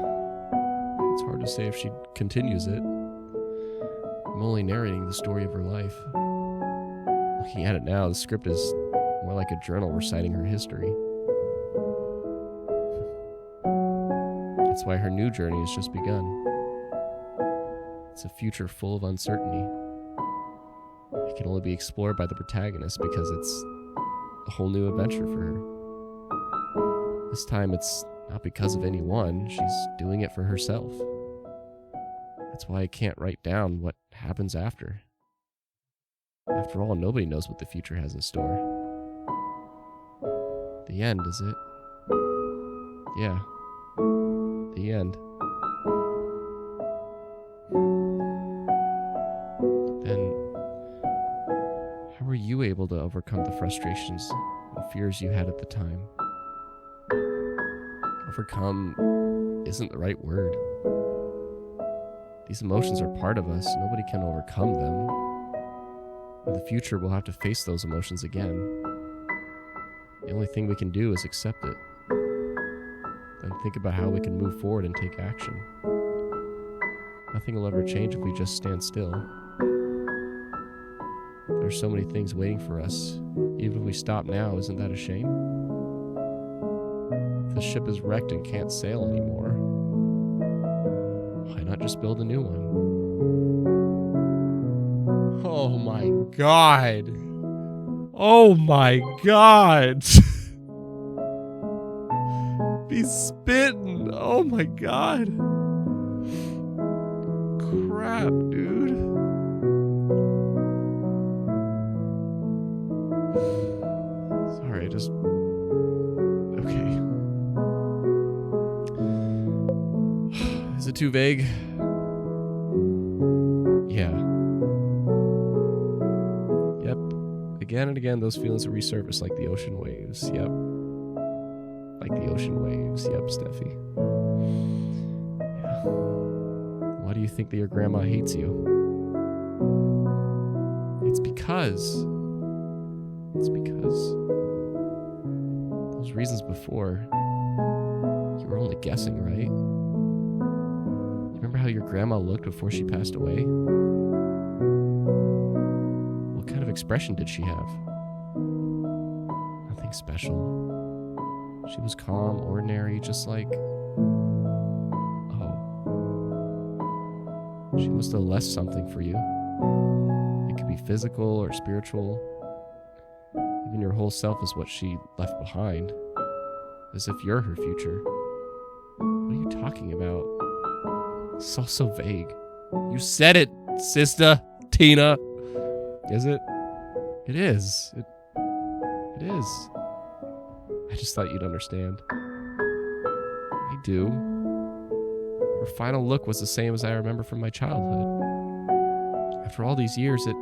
It's hard to say if she continues it. I'm only narrating the story of her life. Looking at it now, the script is more like a journal reciting her history. That's why her new journey has just begun. It's a future full of uncertainty. It can only be explored by the protagonist because it's a whole new adventure for her. This time it's not because of anyone, she's doing it for herself. That's why I can't write down what happens after. After all, nobody knows what the future has in store. The end, is it? Yeah. The end. Then, how were you able to overcome the frustrations and fears you had at the time? Overcome isn't the right word. These emotions are part of us. Nobody can overcome them. In the future, we'll have to face those emotions again. The only thing we can do is accept it. Then think about how we can move forward and take action. Nothing will ever change if we just stand still. There's so many things waiting for us. Even if we stop now, isn't that a shame? If the ship is wrecked and can't sail anymore, why not just build a new one? Oh my God. Oh my God. Be spitting. Oh my God. Crap, dude. Sorry, I just... Okay. Is it too vague? Yeah. Yep. Again and again, those feelings will resurface like the ocean waves. Yep. Like the ocean waves. Yep, Steffi. Yeah. Why do you think that your grandma hates you? It's because those reasons before, you were only guessing, right? You remember how your grandma looked before she passed away? What kind of expression did she have? Nothing special. She was calm, ordinary, just like... Oh. She must have left something for you. It could be physical or spiritual. Even your whole self is what she left behind. As if you're her future. What are you talking about? It's all so vague. You said it, sister Tina. Is it? It is. It is. I just thought you'd understand. I do. Her final look was the same as I remember from my childhood. After all these years, it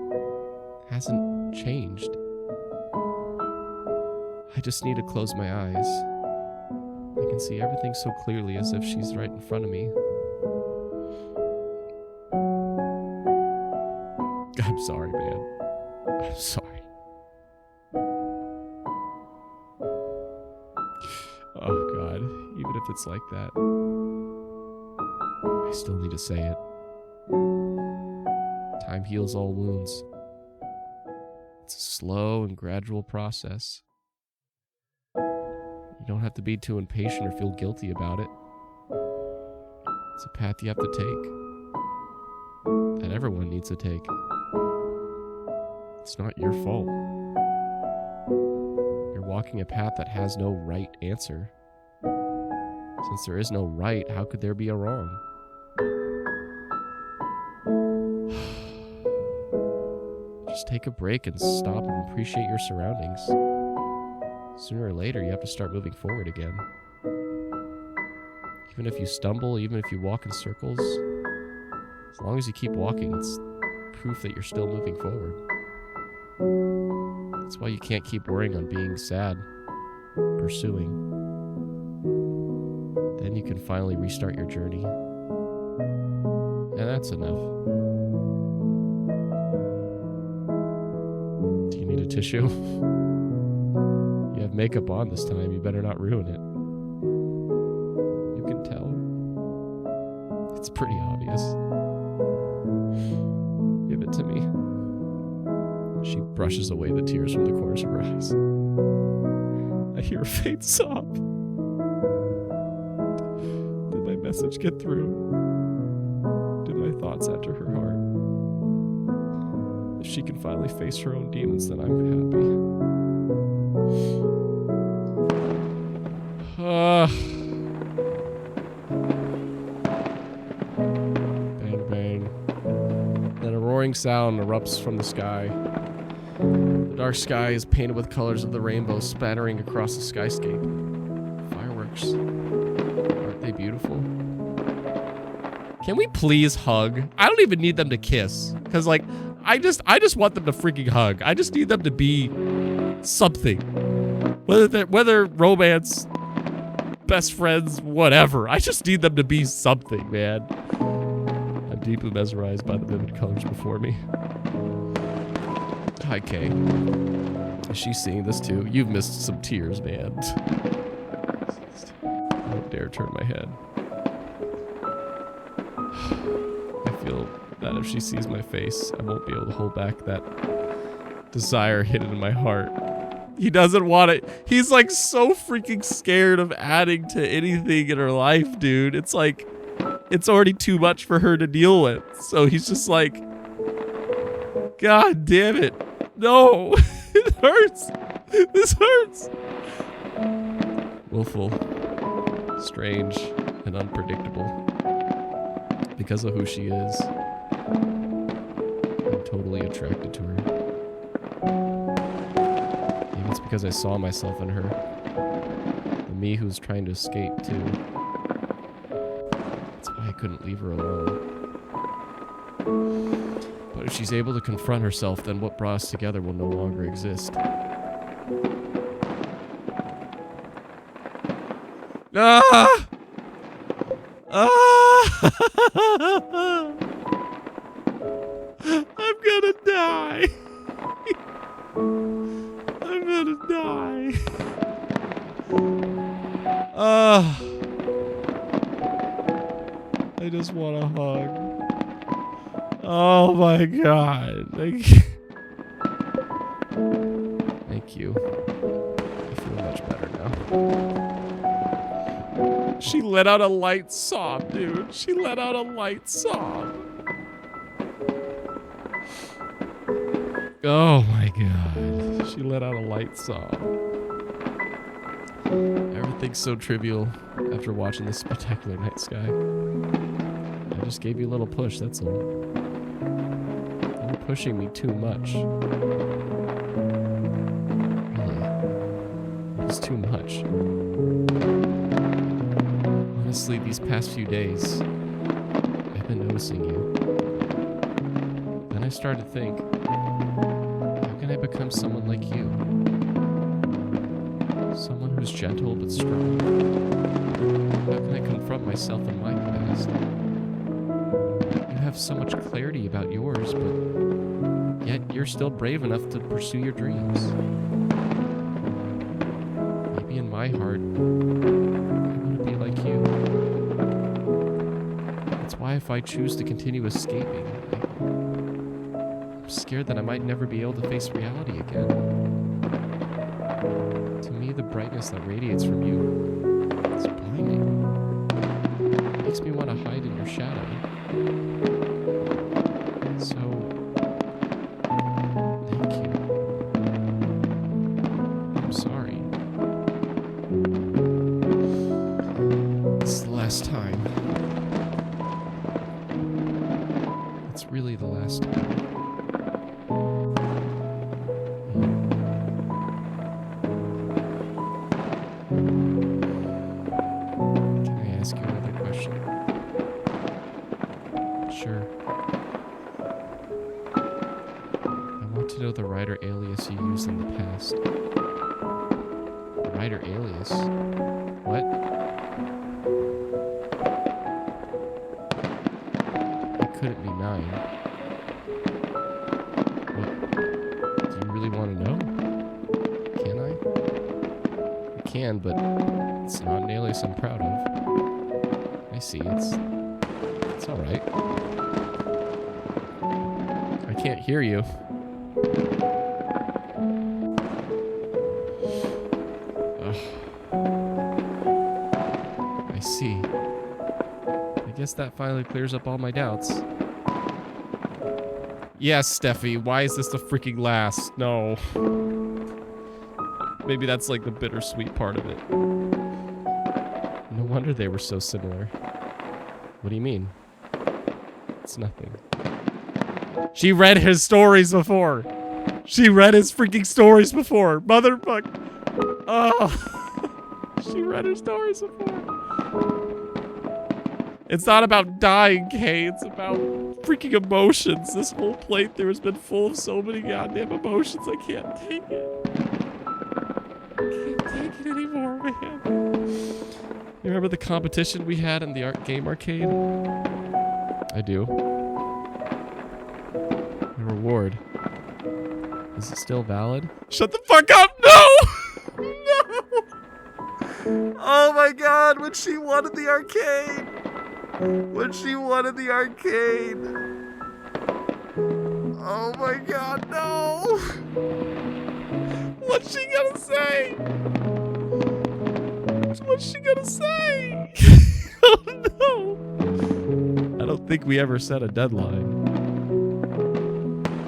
hasn't changed. I just need to close my eyes. I can see everything so clearly as if she's right in front of me. I'm sorry, man. I'm sorry. Oh, God. Even if it's like that, I still need to say it. Time heals all wounds. It's a slow and gradual process. You don't have to be too impatient or feel guilty about it. It's a path you have to take. That everyone needs to take. It's not your fault. You're walking a path that has no right answer. Since there is no right, how could there be a wrong? Just take a break and stop and appreciate your surroundings. Sooner or later, you have to start moving forward again. Even if you stumble, even if you walk in circles, as long as you keep walking, it's proof that you're still moving forward. That's why you can't keep worrying on being sad, pursuing. Then you can finally restart your journey. And that's enough. Do you need a tissue? You have makeup on this time, you better not ruin it. You can tell. It's pretty obvious. Give it to me. She brushes away the tears from the corners of her eyes. I hear a faint sob. Did my message get through? Did my thoughts enter her heart? If she can finally face her own demons, then I'm happy. Bang, bang. Then a roaring sound erupts from the sky. The dark sky is painted with colors of the rainbow spattering across the skyscape. Fireworks. Aren't they beautiful? Can we please hug? I don't even need them to kiss. Because, like, I just want them to freaking hug. I just need them to be something. Whether romance, best friends, whatever. I just need them to be something, man. I'm deeply mesmerized by the vivid colors before me. Hi, Kay. Is she seeing this too? You've missed some tears, man. I don't dare turn my head. I feel that if she sees my face, I won't be able to hold back that desire hidden in my heart. He doesn't want it. He's like so freaking scared of adding to anything in her life, dude. It's like, it's already too much for her to deal with. So he's just like, God damn it. No, it hurts. This hurts. Willful, strange, and unpredictable. Because of who she is, I'm totally attracted to her. Maybe it's because I saw myself in her. The me who's trying to escape, too. That's why I couldn't leave her alone. But if she's able to confront herself, then what brought us together will no longer exist. Ah! Ah! I'm gonna die. I'm gonna die. I just want a hug. Oh my God. Thank you. Thank you. I feel much better now. She let out a light sob, dude. She let out a light sob. Oh my God. She let out a light sob. Everything's so trivial after watching this spectacular night sky. I just gave you a little push, that's all. You're pushing me too much. Really? It's too much. Honestly, these past few days, I've been noticing you. Then I started to think, how can I become someone like you? Someone who's gentle but strong. How can I confront myself in my past? You have so much clarity about yours, but yet you're still brave enough to pursue your dreams. Maybe in my heart, I want to be like you. That's why if I choose to continue escaping, I'm scared that I might never be able to face reality again. To me, the brightness that radiates from you is blinding. It makes me want to hide in your shadow. So, thank you. I'm sorry. It's the last time. It's really the last time. Can I ask you another question? Sure. I want to know the writer alias you used in the past. The writer alias? What? It couldn't be 9. What? Do you really want to know? Can I? I can, but it's not an alias I'm proud of. I see, it's alright. I can't hear you. Ugh. I see. I guess that finally clears up all my doubts. Yes, Steffi, why is this the freaking last? No. Maybe that's like the bittersweet part of it. No wonder they were so similar. What do you mean? It's nothing. She read his stories before. She read his freaking stories before. Motherfuck. Oh. She read her stories before. It's not about dying, Kay. It's about freaking emotions. This whole playthrough has been full of so many goddamn emotions. I can't take it. I can't take it anymore, man. You remember the competition we had in the game arcade? I do. The reward. Is it still valid? Shut the fuck up! No! No! Oh my god, when she wanted the arcade! When she wanted the arcade! Oh my god, no! What's she gonna say? What's she gonna say? Oh no! I don't think we ever set a deadline.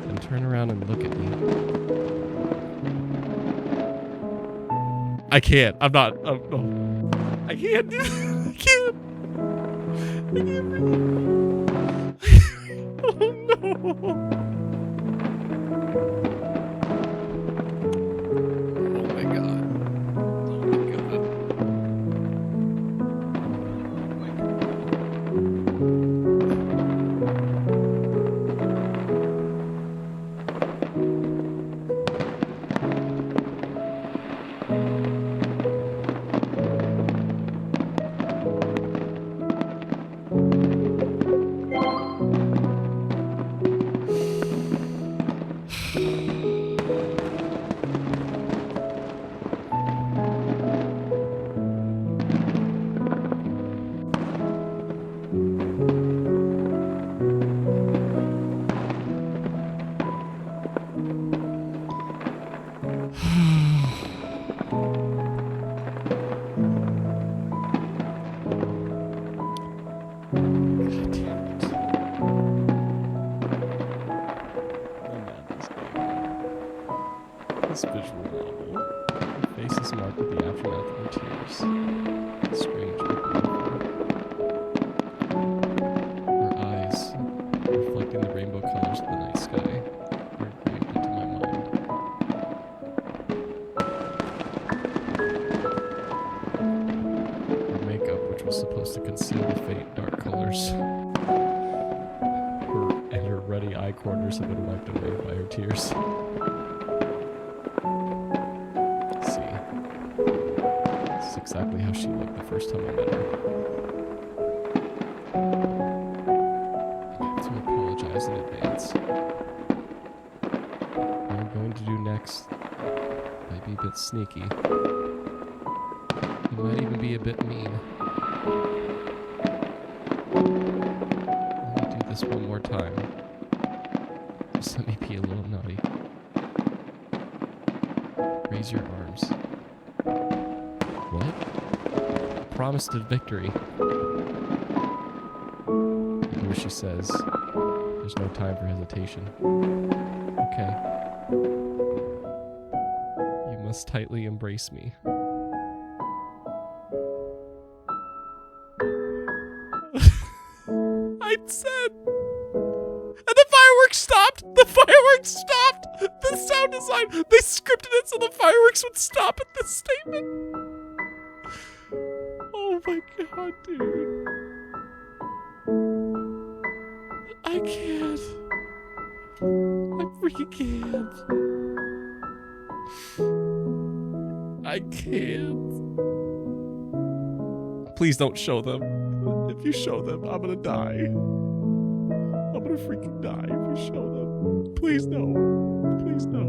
And turn around and look at me. I can't. I'm not. Oh. I can't do it. I can't. I can't do it. Oh no. Oh my god. Oh my god. This visual novel. Her face is marked with the aftermath of her tears. Strange but beautiful. Her to conceal the faint dark colors. Her ruddy eye corners have been wiped away by her tears. Let's see. This is exactly how she looked the first time I met her. I have to apologize in advance. What I'm going to do next might be a bit sneaky. It might even be a bit mean. Let me do this one more time. Just let me be a little naughty. Raise your arms. What? I promised a victory. Or she says, there's no time for hesitation. Okay. You must tightly embrace me. I said. And the fireworks stopped! The fireworks stopped! The sound design, they scripted it so the fireworks would stop at this statement. Oh my god, dude. I can't. I freaking can't. I can't. Please don't show them. If you show them, I'm gonna die. I'm gonna freaking die if you show them. Please no. Please no.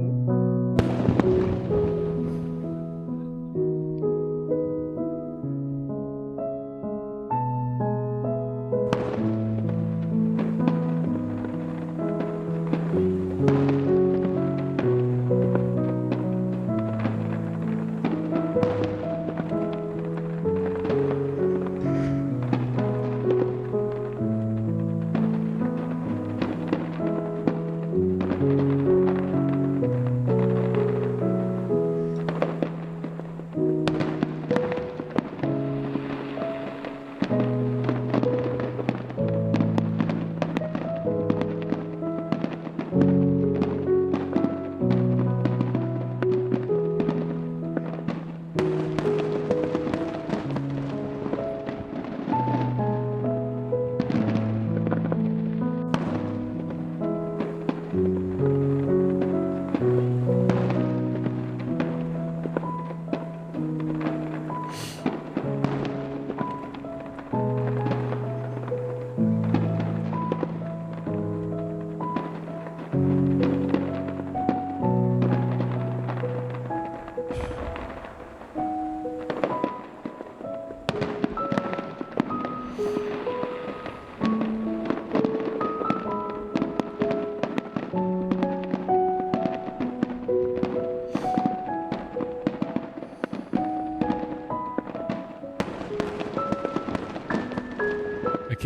I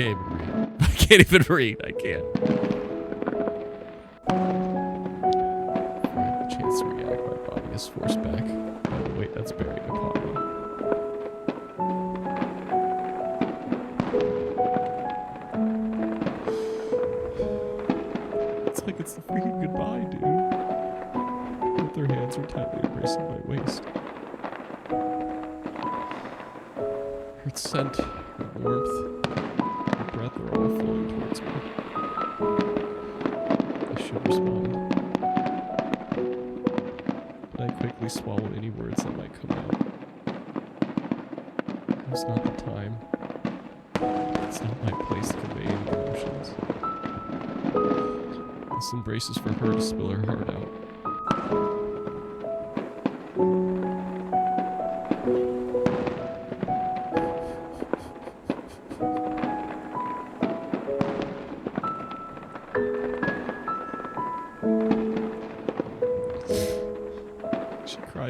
can't even read. I can't. I have the chance to react. My body is forced back. Oh, wait, that's buried upon me. It's like it's the freaking goodbye, dude. Both their hands are tightly embracing my waist. Her scent, her warmth, breath are all flowing towards me. I should respond, but I quickly swallow any words that might come out. It's not the time. It's not my place to convey any emotions. This embrace is for her to spill her heart out.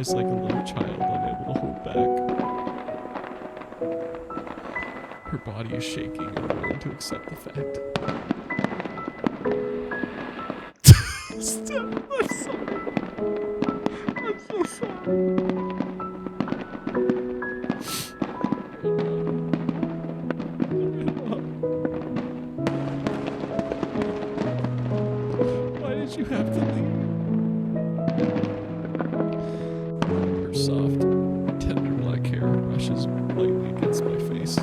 Like a little child, unable to hold back. Her body is shaking and unwilling to accept the fact. Steph, I'm sorry. I'm so sorry. Why did you have to leave? Soft, tender black hair brushes lightly against my face.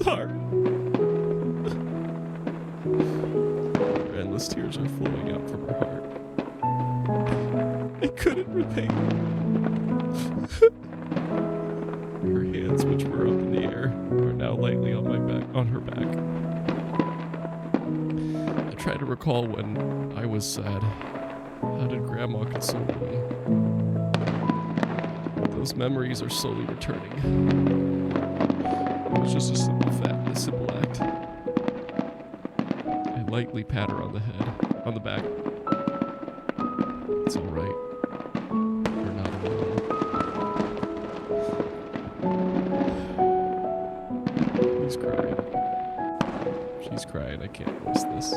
heart. Her endless tears are flowing out from her heart. I couldn't repay her. Her hands, which were up in the air, are now lightly on her back. I try to recall when I was sad. How did Grandma console me? Those memories are slowly returning. It was just a simple act. I lightly pat her on the back. It's all right. You're not alone. He's crying. She's crying. I can't voice this.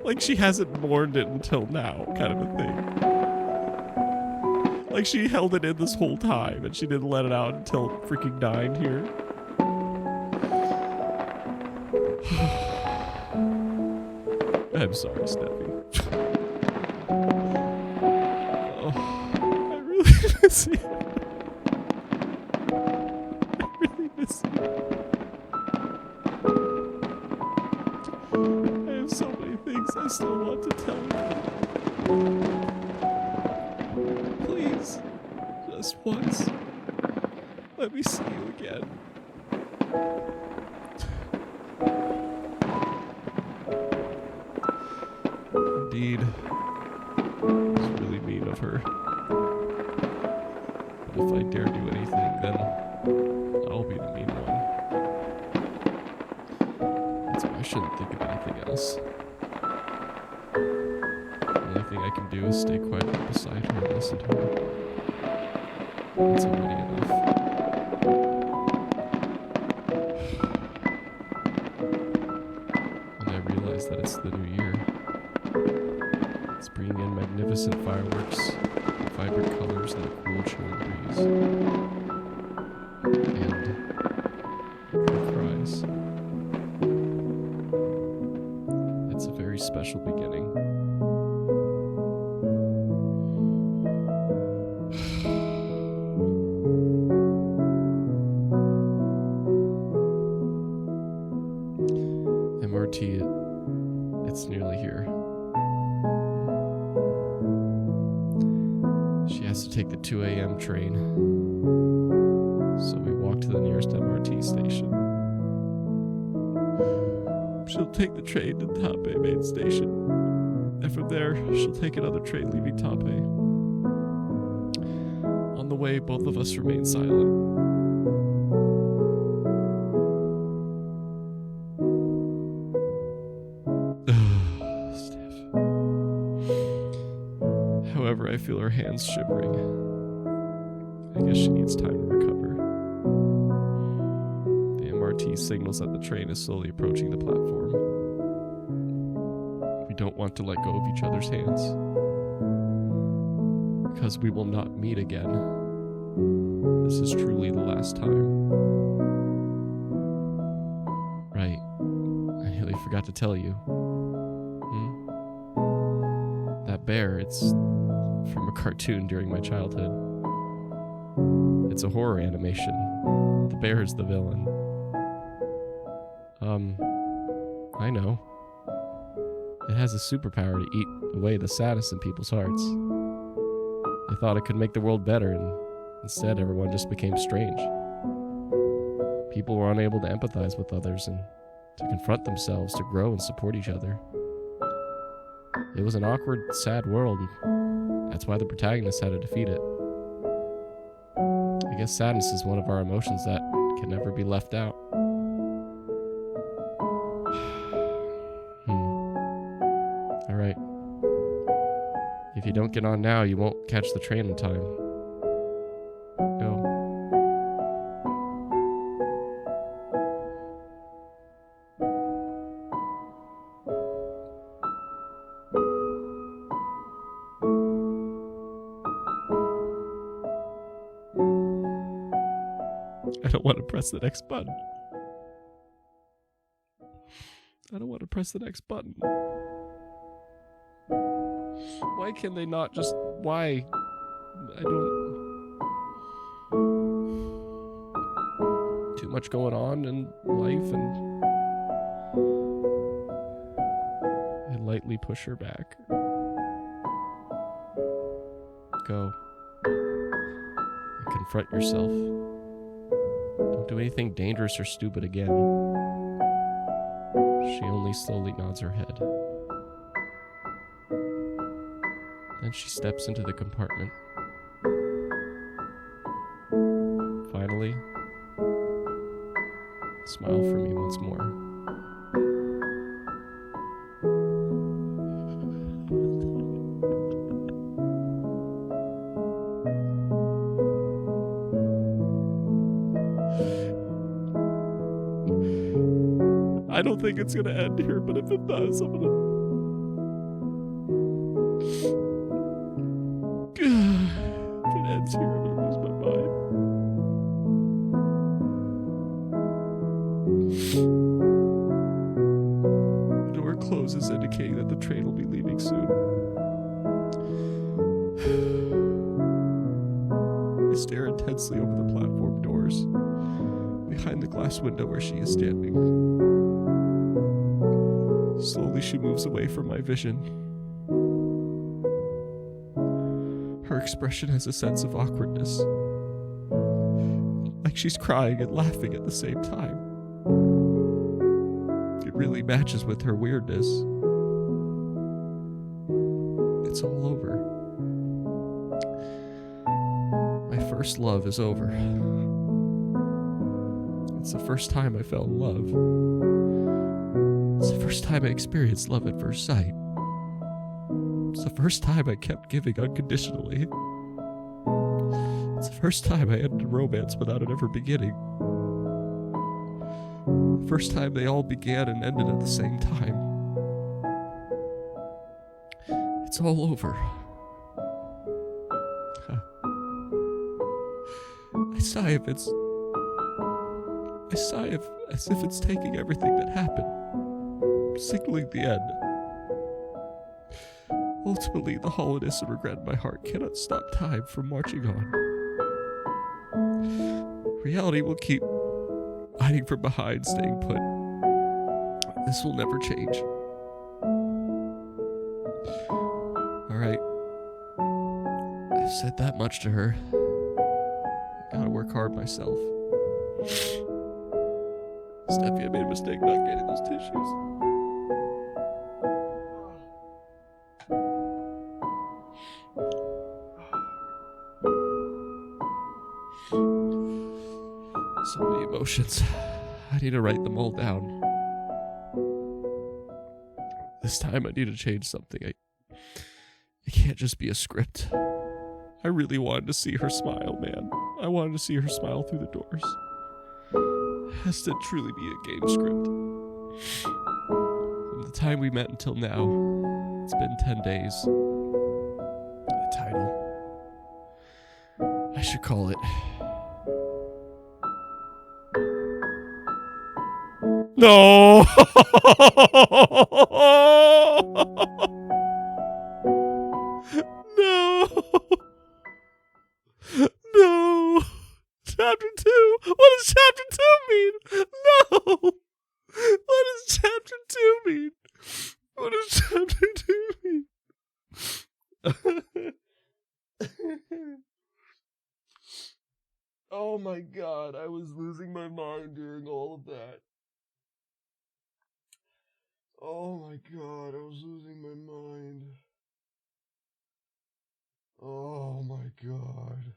Like she hasn't mourned it until now, kind of a thing. Like she held it in this whole time and she didn't let it out until freaking dying here. I'm sorry, Steffi. Oh, I really miss you. I really miss you. I have so many things I still want to tell you. Please, just once, let me see you again. Indeed, it's really mean of her. But if I dare do anything, then I'll be the mean one. That's why I shouldn't think of anything else. The only thing I can do is stay quietly beside her and listen to her. That's already enough. And I realize that it's the new year. It's bringing in magnificent fireworks, vibrant colors, and a cool, chilling breeze. And her cries. It's a very special beginning. MRT, it's nearly here. She has to take the 2 a.m. train, so we walk to the nearest MRT station. She'll take the train to Taipei main station, and from there, she'll take another train leaving Taipei. On the way, both of us remain silent. However, I feel her hands shivering. I guess she needs time to recover. The MRT signals that the train is slowly approaching the platform. We don't want to let go of each other's hands, because we will not meet again. This is truly the last time. Right. I nearly forgot to tell you. That bear, it's from a cartoon during my childhood. It's a horror animation. The bear is the villain. I know. It has a superpower to eat away the sadness in people's hearts. I thought it could make the world better, and instead everyone just became strange. People were unable to empathize with others and to confront themselves, to grow and support each other. It was an awkward, sad world. That's why the protagonist had to defeat it. I guess sadness is one of our emotions that can never be left out. Alright. If you don't get on now, you won't catch the train in time. Go. I don't want to press the next button. I don't want to press the next button. Why can they not just... Why? I don't... Too much going on in life, and I lightly push her back. Go. And confront yourself. Don't do anything dangerous or stupid again. She only slowly nods her head. Then she steps into the compartment. Finally, smile for me once more. I don't think it's gonna end here, but if it does, I'm gonna... If it ends here, I'm gonna lose my mind. The door closes, indicating that the train will be leaving soon. I stare intensely over the platform doors, behind the glass window where she is standing. Slowly she moves away from my vision. Her expression has a sense of awkwardness, like she's crying and laughing at the same time. It really matches with her weirdness. It's all over. My first love is over. It's the first time I fell in love. It's the first time I experienced love at first sight. It's the first time I kept giving unconditionally. It's the first time I ended a romance without it ever beginning. The first time they all began and ended at the same time. It's all over. I sigh as if it's taking everything that happened, signaling the end. Ultimately, the hollowness and regret in my heart cannot stop time from marching on. Reality will keep hiding from behind, staying put. This will never change. Alright. I've said that much to her. I gotta work hard myself. Steffi, I made a mistake not getting those tissues. So many emotions. I need to write them all down. This time I need to change something. It can't just be a script. I really wanted to see her smile, man. I wanted to see her smile through the doors. It has to truly be a game script. From the time we met until now, it's been 10 days. The title. I should call it... No! No! No! Chapter 2! What does Chapter 2 mean? No! What does Chapter 2 mean? What does Chapter 2 mean? Oh my god, I was losing my mind during all of that. Oh my god, I was losing my mind. Oh my god.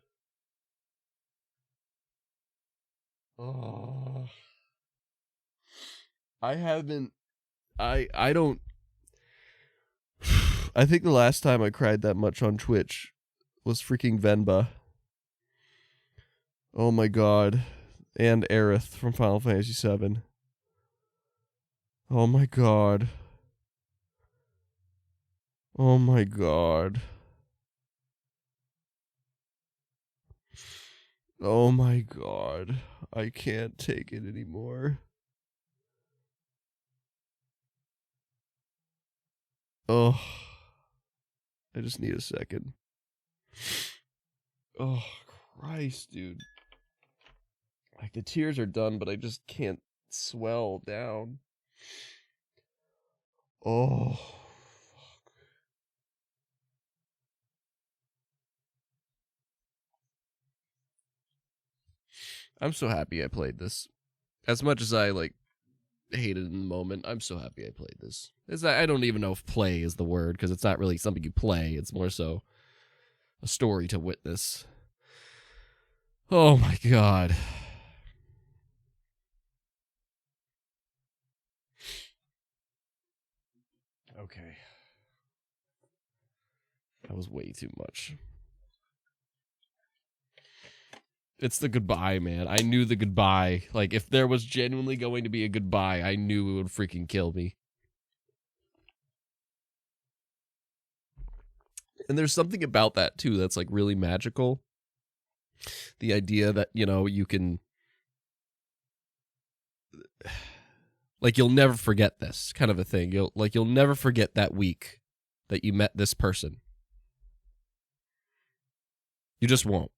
Oh. I don't... I think the last time I cried that much on Twitch was freaking Venba. Oh my god. And Aerith from Final Fantasy VII. Oh my god. Oh my god. Oh my god. I can't take it anymore. Oh. I just need a second. Oh, Christ, dude. Like, the tears are done, but I just can't swell down. Oh. I'm so happy I played this. As much as I, like, hated it in the moment, I'm so happy I played this. I don't even know if play is the word, because it's not really something you play. It's more so a story to witness. Oh, my God. Okay. That was way too much. It's the goodbye, man. I knew the goodbye. Like, if there was genuinely going to be a goodbye, I knew it would freaking kill me. And there's something about that, too, that's, like, really magical. The idea that, you know, you can... Like, you'll never forget this kind of a thing. You'll never forget that week that you met this person. You just won't.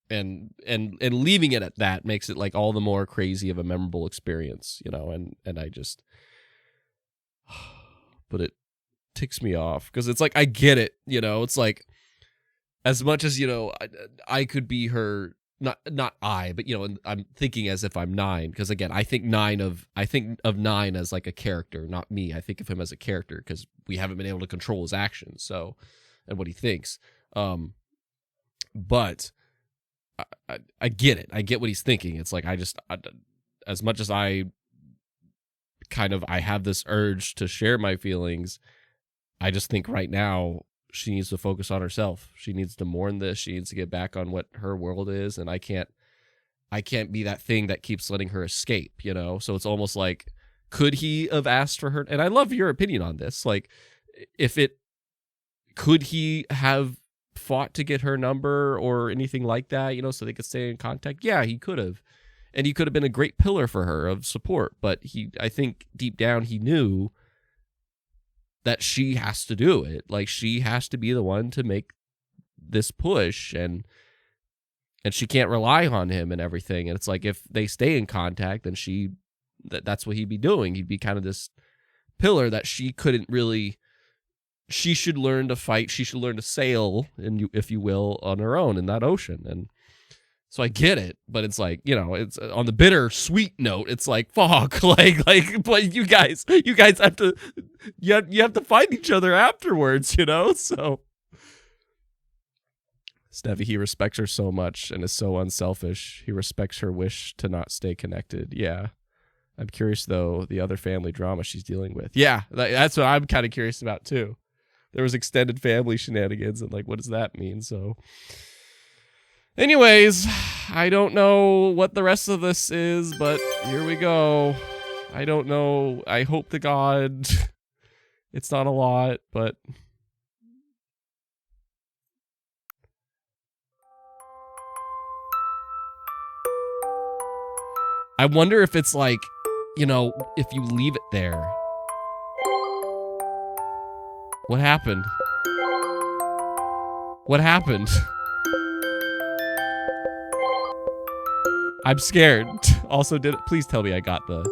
And leaving it at that makes it, like, all the more crazy of a memorable experience, you know, and I just... But it ticks me off, because it's like, I get it, you know, it's like, as much as, you know, I could be her, not I, but, you know, and I'm thinking as if I'm 9, because again, I think of 9 as like a character, not me. I think of him as a character, because we haven't been able to control his actions, so, and what he thinks. But I get it. I get what he's thinking. It's like, as much as I have this urge to share my feelings, I just think right now she needs to focus on herself. She needs to mourn this. She needs to get back on what her world is, and I can't be that thing that keeps letting her escape, you know? So it's almost like, could he have asked for her? And I love your opinion on this. Like, could he have fought to get her number or anything like that, you know, so they could stay in contact? Yeah, he could have. And he could have been a great pillar for her of support. But I think deep down he knew that she has to do it. Like, she has to be the one to make this push, and she can't rely on him and everything. And it's like, if they stay in contact, then that's what he'd be doing. He'd be kind of this pillar that she couldn't really... She should learn to fight. She should learn to sail, if you will, on her own in that ocean. And so I get it, but it's like, you know, it's on the bitter sweet note. It's like, fuck, like, but you guys have to, you have to find each other afterwards, you know. So Steffi, he respects her so much and is so unselfish. He respects her wish to not stay connected. Yeah. I'm curious, though, the other family drama she's dealing with. Yeah, that's what I'm kind of curious about, too. There was extended family shenanigans, and, like, what does that mean? So, anyways, I don't know what the rest of this is, but here we go. I don't know. I hope to God it's not a lot, but... I wonder if it's like, you know, if you leave it there. What happened? What happened? I'm scared. Also, please tell me I got the...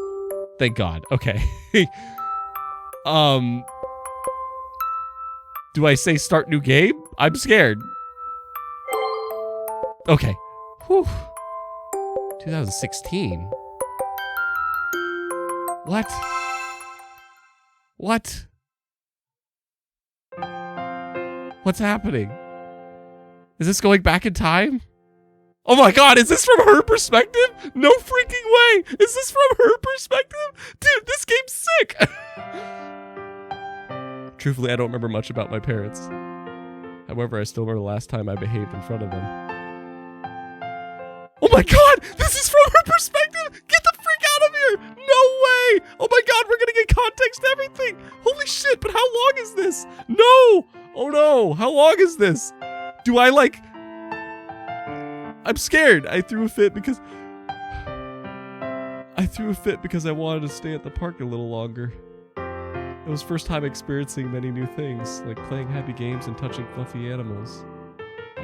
Thank God. Okay. Do I say start new game? I'm scared. Okay. Whew. 2016. What? What? What's happening? Is this going back in time? Oh my God, is this from her perspective? No freaking way. Is this from her perspective? Dude, this game's sick. Truthfully, I don't remember much about my parents. However, I still remember the last time I behaved in front of them. Oh my God, this is from her perspective. Get the freak out of here. No way. Oh my God, we're gonna get context to everything. Holy shit, but how long is this? No. Oh no, how long is this? Do I like... I'm scared. I threw a fit because I wanted to stay at the park a little longer. It was first time experiencing many new things, like playing happy games and touching fluffy animals.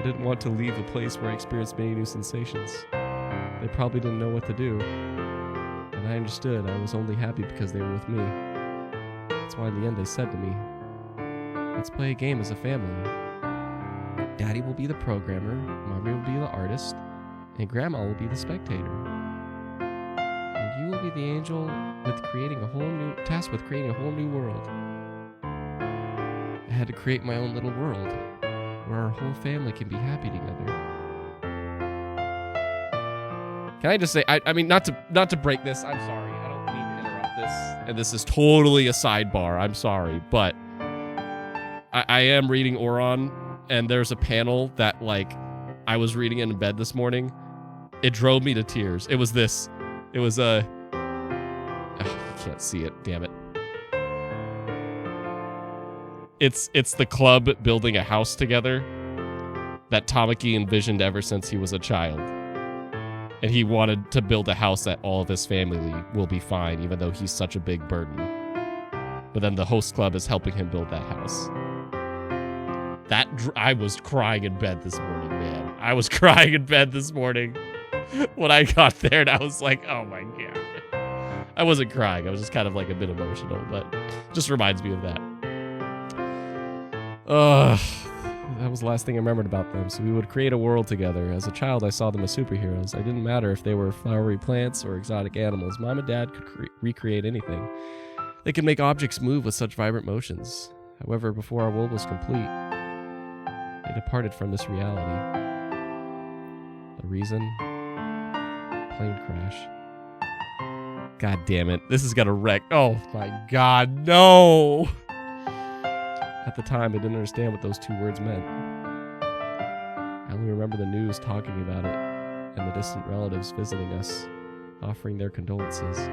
I didn't want to leave a place where I experienced many new sensations. They probably didn't know what to do. And I understood I was only happy because they were with me. That's why in the end they said to me, let's play a game as a family. Daddy will be the programmer, Mommy will be the artist, and Grandma will be the spectator. And you will be the angel tasked with creating a whole new world. I had to create my own little world where our whole family can be happy together. Can I just say, I mean, not to break this, I'm sorry, I don't mean to interrupt this, and this is totally a sidebar, I'm sorry, but I am reading Oron, and there's a panel that, like, I was reading in bed this morning. It drove me to tears. It was this. It was you can't see it, damn it. It's the club building a house together that Tamaki envisioned ever since he was a child. And he wanted to build a house that all of his family will be fine, even though he's such a big burden. But then the host club is helping him build that house. I was crying in bed this morning, man. I was crying in bed this morning when I got there, and I was like, oh my God. I wasn't crying. I was just kind of like a bit emotional, but just reminds me of that. That was the last thing I remembered about them. So we would create a world together. As a child, I saw them as superheroes. It didn't matter if they were flowery plants or exotic animals. Mom and Dad could recreate anything. They could make objects move with such vibrant motions. However, before our world was complete, they departed from this reality. The reason? Plane crash. God damn it. This is gonna wreck. Oh my God, no! At the time, I didn't understand what those two words meant. I only remember the news talking about it and the distant relatives visiting us, offering their condolences. I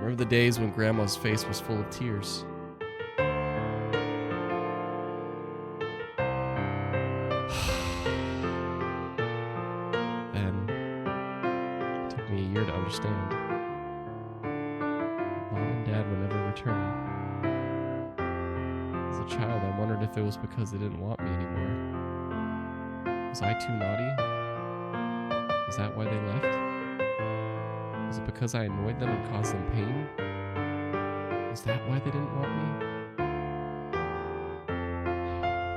remember the days when Grandma's face was full of tears. Then, it took me a year to understand. Mom and Dad would never return. As a child, I wondered if it was because they didn't want me anymore. Was I too naughty? Was that why they left? Was it because I annoyed them and caused them pain? Was that why they didn't want me?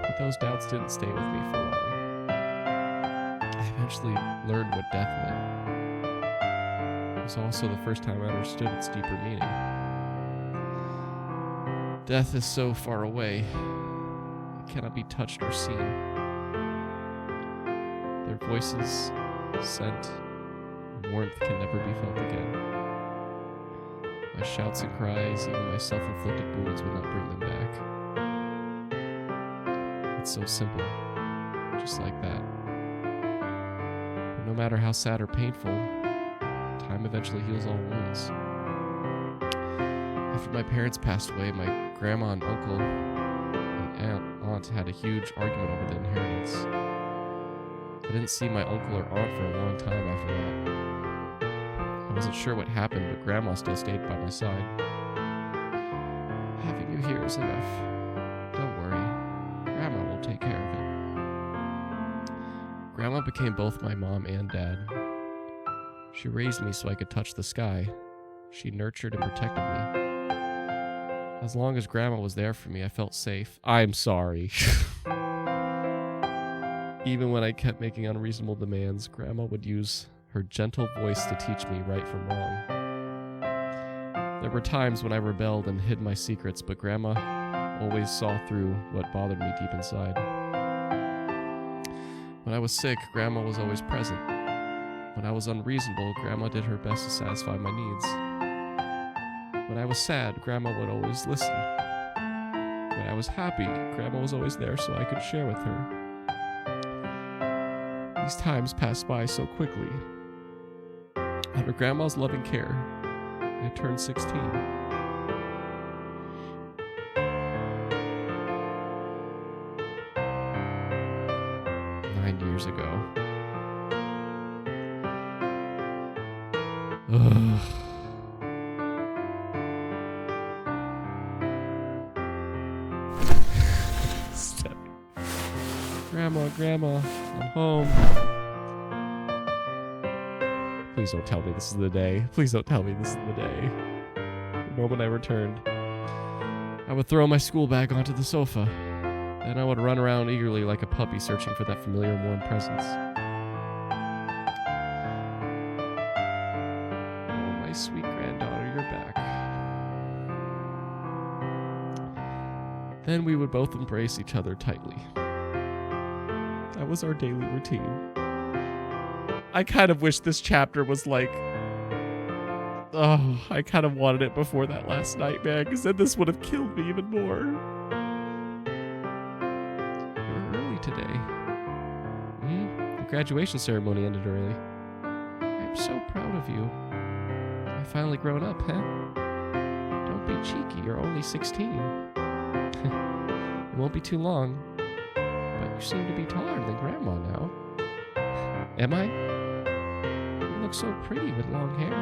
But those doubts didn't stay with me for long. I eventually learned what death meant. It was also the first time I understood its deeper meaning. Death is so far away, it cannot be touched or seen. Their voices, scent, and warmth can never be felt again. My shouts and cries, even my self-inflicted wounds would not bring them back. It's so simple, just like that. But no matter how sad or painful, time eventually heals all wounds. After my parents passed away, my grandma and uncle and aunt had a huge argument over the inheritance. I didn't see my uncle or aunt for a long time after that. I wasn't sure what happened, but Grandma still stayed by my side. Having you here is enough. Don't worry. Grandma will take care of it. Grandma became both my mom and dad. She raised me so I could touch the sky. She nurtured and protected me. As long as Grandma was there for me, I felt safe. I'm sorry. Even when I kept making unreasonable demands, Grandma would use her gentle voice to teach me right from wrong. There were times when I rebelled and hid my secrets, but Grandma always saw through what bothered me deep inside. When I was sick, Grandma was always present. When I was unreasonable, Grandma did her best to satisfy my needs. When I was sad, Grandma would always listen. When I was happy, Grandma was always there so I could share with her. These times passed by so quickly. Under Grandma's loving care, I turned 16. 9 years ago. Ugh. Grandma, I'm home. Please don't tell me this is the day. Please don't tell me this is the day. The moment I returned, I would throw my school bag onto the sofa, and I would run around eagerly like a puppy searching for that familiar warm presence. Oh, my sweet granddaughter, you're back. Then we would both embrace each other tightly. That was our daily routine. I kind of wish this chapter was like, oh, I kind of wanted it before that last night, man, because then this would have killed me even more. You're early today. The graduation ceremony ended early. I'm so proud of you. I've finally grown up, huh? Don't be cheeky, you're only 16. It won't be too long. But you seem to be taller than Grandma now. Am I? You look so pretty with long hair.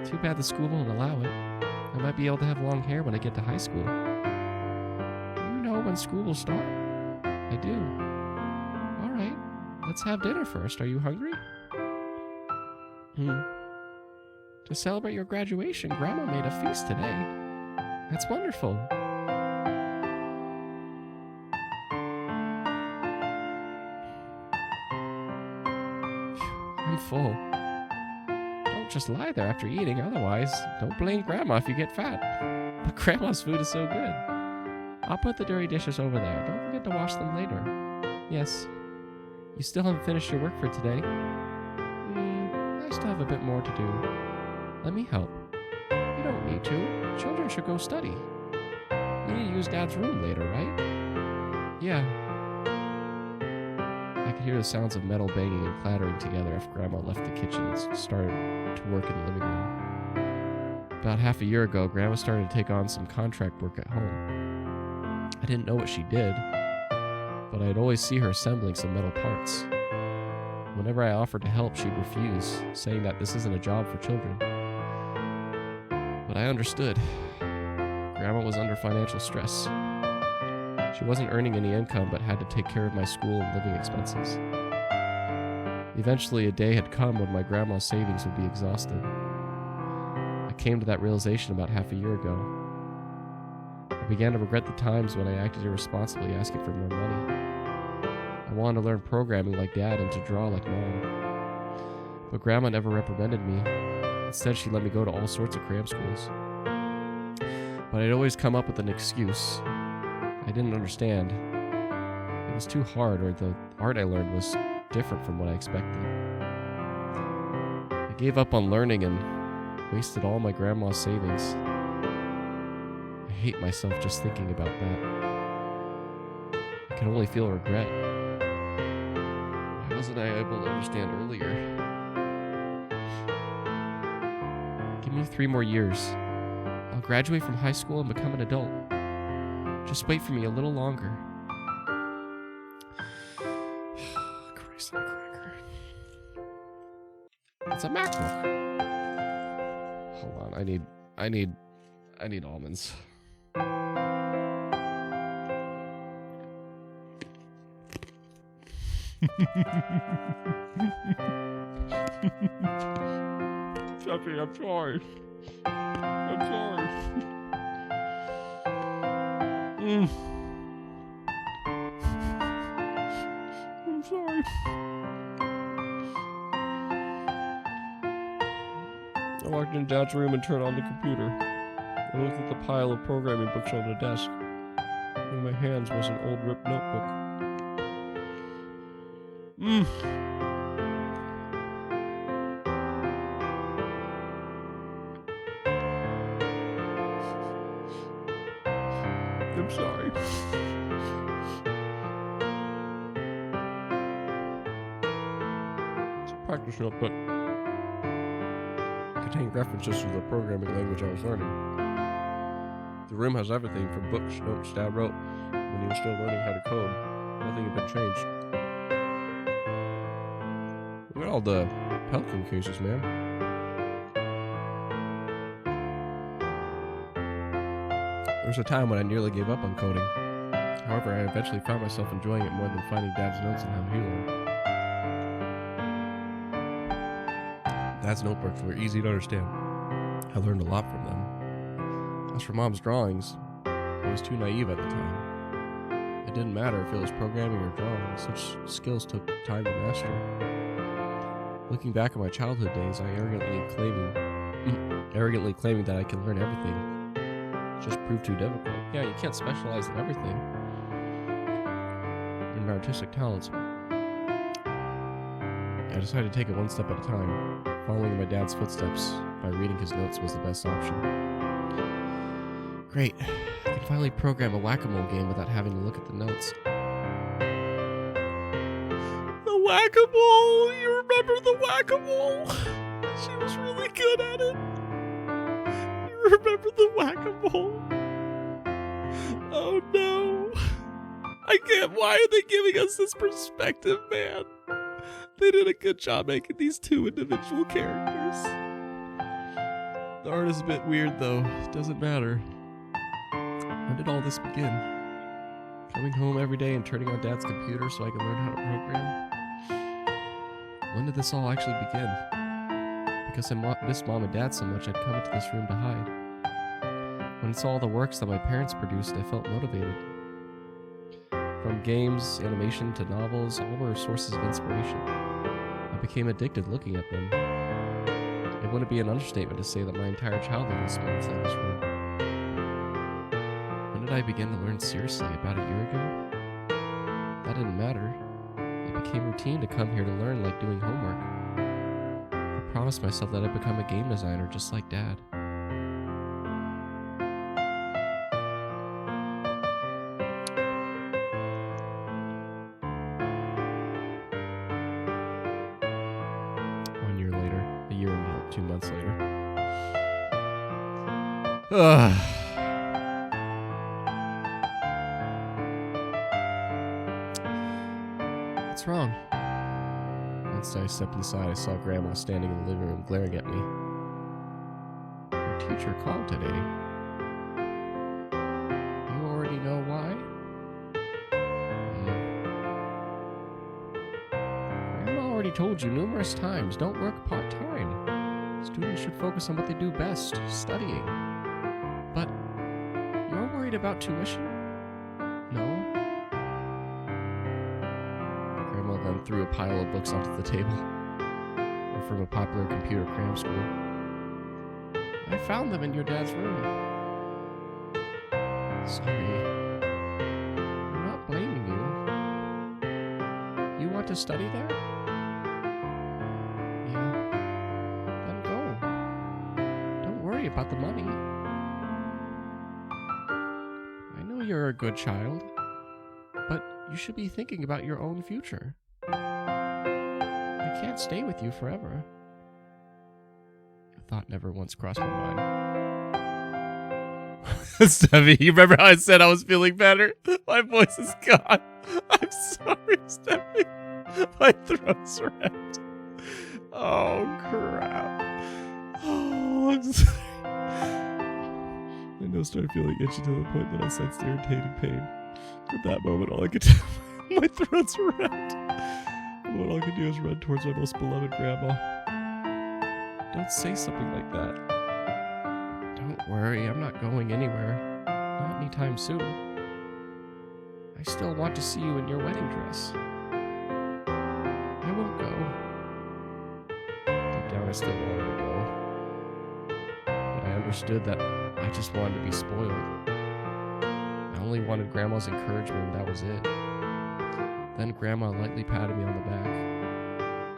Too bad the school won't allow it. I might be able to have long hair when I get to high school. Do you know when school will start? I do. All right, let's have dinner first. Are you hungry? To celebrate your graduation, Grandma made a feast today. That's wonderful. I'm full. Don't just lie there after eating, otherwise, don't blame Grandma if you get fat. But Grandma's food is so good. I'll put the dirty dishes over there. Don't forget to wash them later. Yes. You still haven't finished your work for today. I still have a bit more to do. Let me help. You don't need to. Children should go study. You need to use Dad's room later, right? Yeah. I could hear the sounds of metal banging and clattering together after Grandma left the kitchen and started to work in the living room. About half a year ago, Grandma started to take on some contract work at home. I didn't know what she did, but I'd always see her assembling some metal parts. Whenever I offered to help, she'd refuse, saying that this isn't a job for children. But I understood. Grandma was under financial stress. She wasn't earning any income, but had to take care of my school and living expenses. Eventually, a day had come when my grandma's savings would be exhausted. I came to that realization about half a year ago. I began to regret the times when I acted irresponsibly asking for more money. I wanted to learn programming like Dad and to draw like Mom. But Grandma never reprimanded me. Instead, she let me go to all sorts of cram schools. But I'd always come up with an excuse. I didn't understand. It was too hard, or the art I learned was different from what I expected. I gave up on learning and wasted all my grandma's savings. I hate myself just thinking about that. I can only feel regret. Why wasn't I able to understand earlier? Give me 3 more years. I'll graduate from high school and become an adult. Just wait for me a little longer. Christ on a cracker. It's a MacBook. Hold on, I need almonds. Jeffy, I'm sorry. I'm sorry. I'm sorry. I walked in Dad's room and turned on the computer. I looked at the pile of programming books on the desk. In my hands was an old ripped notebook. I'm sorry. It's a practice notebook. It contained references to the programming language I was learning. The room has everything from books, notes Dad wrote when he was still learning how to code. Nothing had been changed. Look at all the Pelican cases, man. There was a time when I nearly gave up on coding. However, I eventually found myself enjoying it more than finding Dad's notes and how he learned. Dad's notebooks were easy to understand. I learned a lot from them. As for Mom's drawings, I was too naive at the time. It didn't matter if it was programming or drawing, such skills took time to master. Looking back at my childhood days, I arrogantly claiming that I can learn everything just proved too difficult. Yeah, you can't specialize in everything. In my artistic talents, I decided to take it one step at a time. Following in my dad's footsteps by reading his notes was the best option. Great. I can finally program a whack-a-mole game without having to look at the notes. The whack-a-mole! You remember the whack-a-mole? She was really good at it. You remember the whack-a-mole? Oh no. I can't. Why are they giving us this perspective, man? They did a good job making these two individual characters. The art is a bit weird, though. It doesn't matter. When did all this begin? Coming home every day and turning on Dad's computer so I could learn how to program? When did this all actually begin? Because I missed Mom and Dad so much, I'd come into this room to hide. When I saw all the works that my parents produced, I felt motivated. From games, animation, to novels, all were sources of inspiration. I became addicted looking at them. It wouldn't be an understatement to say that my entire childhood was spent inside this room. When did I begin to learn seriously? About a year ago? That didn't matter. It became routine to come here to learn like doing homework. I promised myself that I'd become a game designer just like Dad. A year and 2 months later. What's wrong? Once I stepped inside, I saw Grandma standing in the living room glaring at me. Your teacher called today. You already know why? Grandma already told you numerous times, don't work part-time. Students should focus on what they do best, studying. But you're worried about tuition? No? Grandma then threw a pile of books onto the table. They're from a popular computer cram school. I found them in your dad's room. Sorry. I'm not blaming you. You want to study there? About the money. I know you're a good child, but you should be thinking about your own future. I can't stay with you forever. The thought never once crossed my mind. Steffi, you remember how I said I was feeling better? My voice is gone. I'm sorry, Steffi. My throat's red. Oh, crap. Oh, I'm sorry. My nose started feeling itchy to the point that I sensed irritating pain. At that moment, all I could do, my throat's red. All I could do was run towards my most beloved Grandma. Don't say something like that. Don't worry, I'm not going anywhere. Not anytime soon. I still want to see you in your wedding dress. I won't go. Deep down, I still wanted to go. But I understood that I just wanted to be spoiled. I only wanted Grandma's encouragement and that was it. Then Grandma lightly patted me on the back.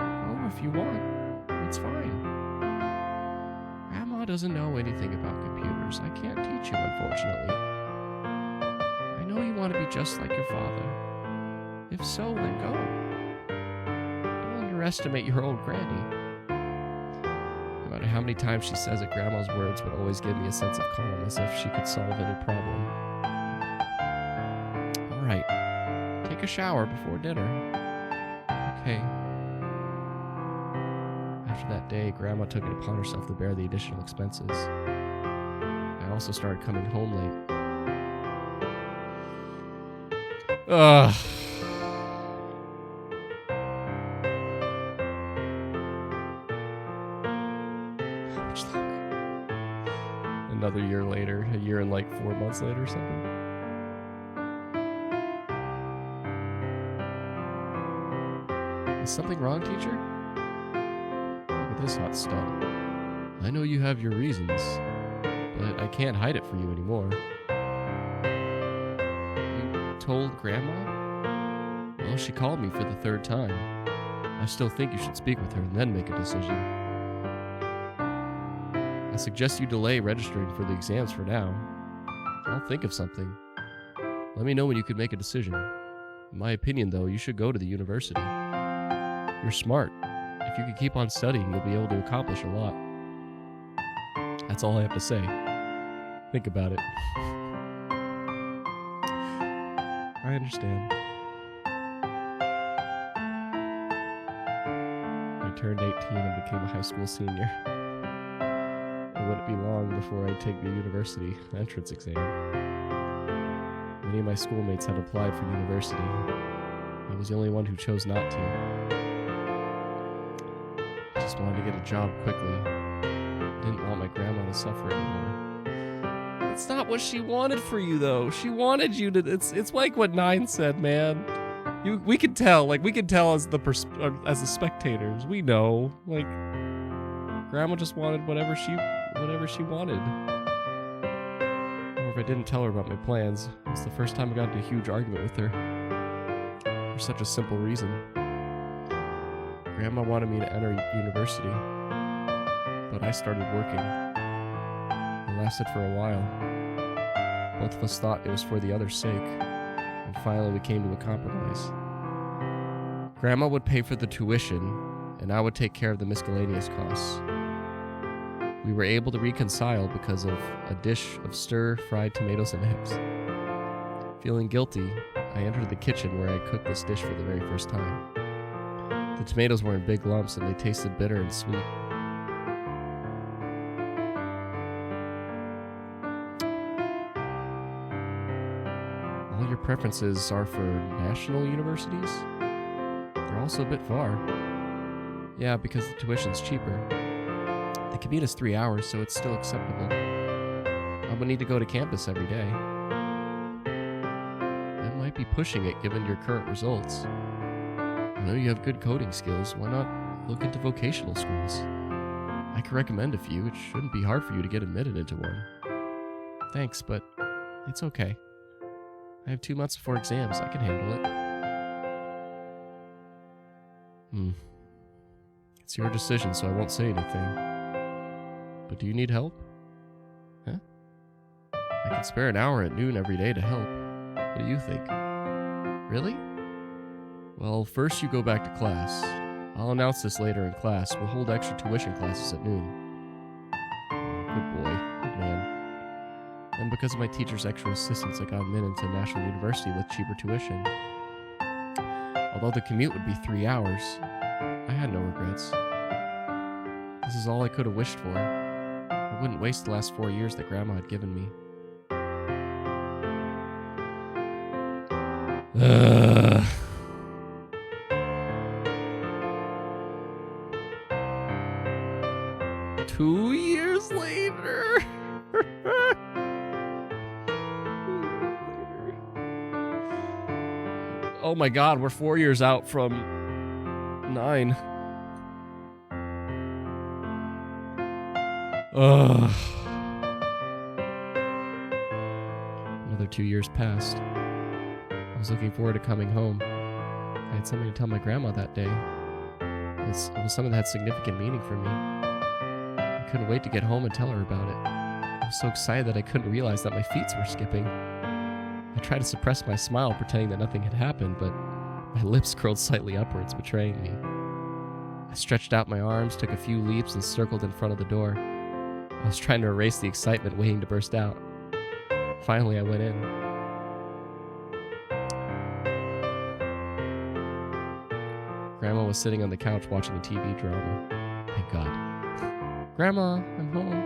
Oh, if you want, it's fine. Grandma doesn't know anything about computers. I can't teach you, unfortunately. I know you want to be just like your father. If so, then go. Don't underestimate your old granny. No matter how many times she says it, Grandma's words would always give me a sense of calm, as if she could solve any problem. All right, take a shower before dinner. Okay. After that day, Grandma took it upon herself to bear the additional expenses. I also started coming home late. Ugh. How much longer? Another year later, a year and like 4 months later or something. Is something wrong, teacher? Look at this hot stuff. I know you have your reasons, but I can't hide it for you anymore. You told Grandma? Well, she called me for the 3rd time. I still think you should speak with her and then make a decision. I suggest you delay registering for the exams for now. I'll think of something. Let me know when you can make a decision. In my opinion, though, you should go to the university. You're smart. If you can keep on studying, you'll be able to accomplish a lot. That's all I have to say. Think about it. I understand. I turned 18 and became a high school senior. It wouldn't be long before I'd take the university entrance exam. Many of my schoolmates had applied for university. I was the only one who chose not to. I just wanted to get a job quickly. Didn't want my grandma to suffer anymore. That's not what she wanted for you, though. She wanted you to. It's like what Nine said, man. We could tell. Like, we could tell as the spectators. We know. Like, grandma just wanted whatever she wanted. Or if I didn't tell her about my plans, it was the first time I got into a huge argument with her. For such a simple reason. Grandma wanted me to enter university, but I started working. It lasted for a while. Both of us thought it was for the other's sake, and finally we came to a compromise. Grandma would pay for the tuition, and I would take care of the miscellaneous costs. We were able to reconcile because of a dish of stir-fried tomatoes and eggs. Feeling guilty, I entered the kitchen where I cooked this dish for the very first time. The tomatoes were in big lumps and they tasted bitter and sweet. All your preferences are for national universities? They're also a bit far. Yeah, because the tuition's cheaper. The commute is 3 hours, so it's still acceptable. I would need to go to campus every day. That might be pushing it given your current results. I know you have good coding skills. Why not look into vocational schools? I can recommend a few. It shouldn't be hard for you to get admitted into one. Thanks, but it's okay. I have 2 months before exams. I can handle it. It's your decision, so I won't say anything. But do you need help? Huh? I can spare an hour at noon every day to help. What do you think? Really? Well, first you go back to class. I'll announce this later in class. We'll hold extra tuition classes at noon. Good boy. Good man. And because of my teacher's extra assistance, I got admitted into National University with cheaper tuition. Although the commute would be 3 hours, I had no regrets. This is all I could have wished for. I wouldn't waste the last 4 years that Grandma had given me. Two years later. Oh my God, we're 4 years out from 9. Another 2 years passed. I was looking forward to coming home. I had something to tell my grandma that day. It was something that had significant meaning for me. I couldn't wait to get home and tell her about it. I was so excited that I couldn't realize that my feet were skipping. I tried to suppress my smile, pretending that nothing had happened, but my lips curled slightly upwards, betraying me. I stretched out my arms, took a few leaps, and circled in front of the door. I was trying to erase the excitement waiting to burst out. Finally, I went in. Grandma was sitting on the couch watching a TV drama. Thank God. Grandma, I'm home.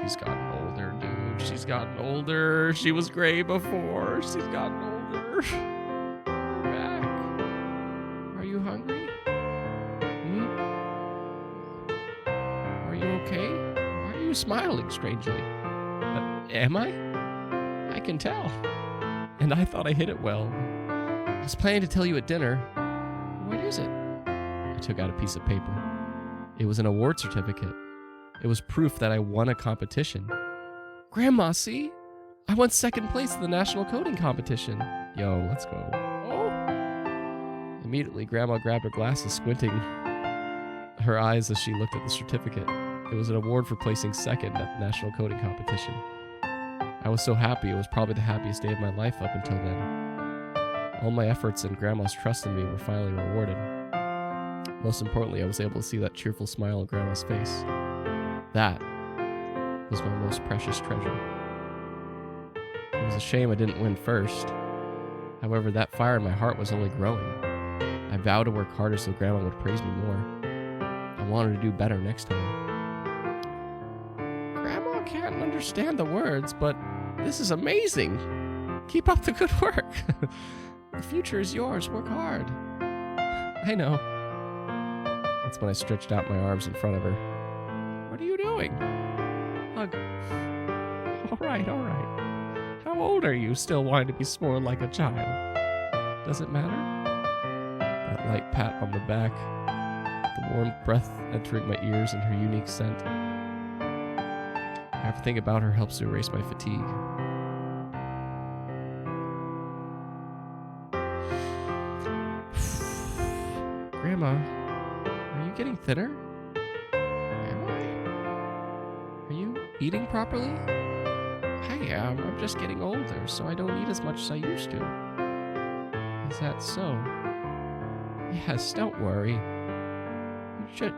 She's gotten older, dude. She's gotten older. She was gray before. She's gotten older. We're back. Are you hungry? Are you okay? Why are you smiling strangely? Am I? I can tell. And I thought I hit it well. I was planning to tell you at dinner. What is it? I took out a piece of paper. It was an award certificate. It was proof that I won a competition. Grandma, see? I won second place in the national coding competition. Yo, let's go. Oh. Immediately, Grandma grabbed her glasses, squinting her eyes as she looked at the certificate. It was an award for placing second at the national coding competition. I was so happy. It was probably the happiest day of my life up until then. All my efforts and Grandma's trust in me were finally rewarded. Most importantly, I was able to see that cheerful smile on Grandma's face. That was my most precious treasure. It was a shame I didn't win first. However, that fire in my heart was only growing. I vowed to work harder so Grandma would praise me more. I wanted to do better next time. Grandma can't understand the words, but this is amazing. Keep up the good work. The future is yours. Work hard. I know. That's when I stretched out my arms in front of her. What are you doing? Hug. All right. How old are you, still wanting to be spoiled like a child? Does it matter? That light pat on the back, the warm breath entering my ears and her unique scent. Everything about her helps to erase my fatigue. Grandma, are you getting thinner? Am I? Are you eating properly? I am. I'm just getting older, so I don't eat as much as I used to. Is that so? Yes, don't worry.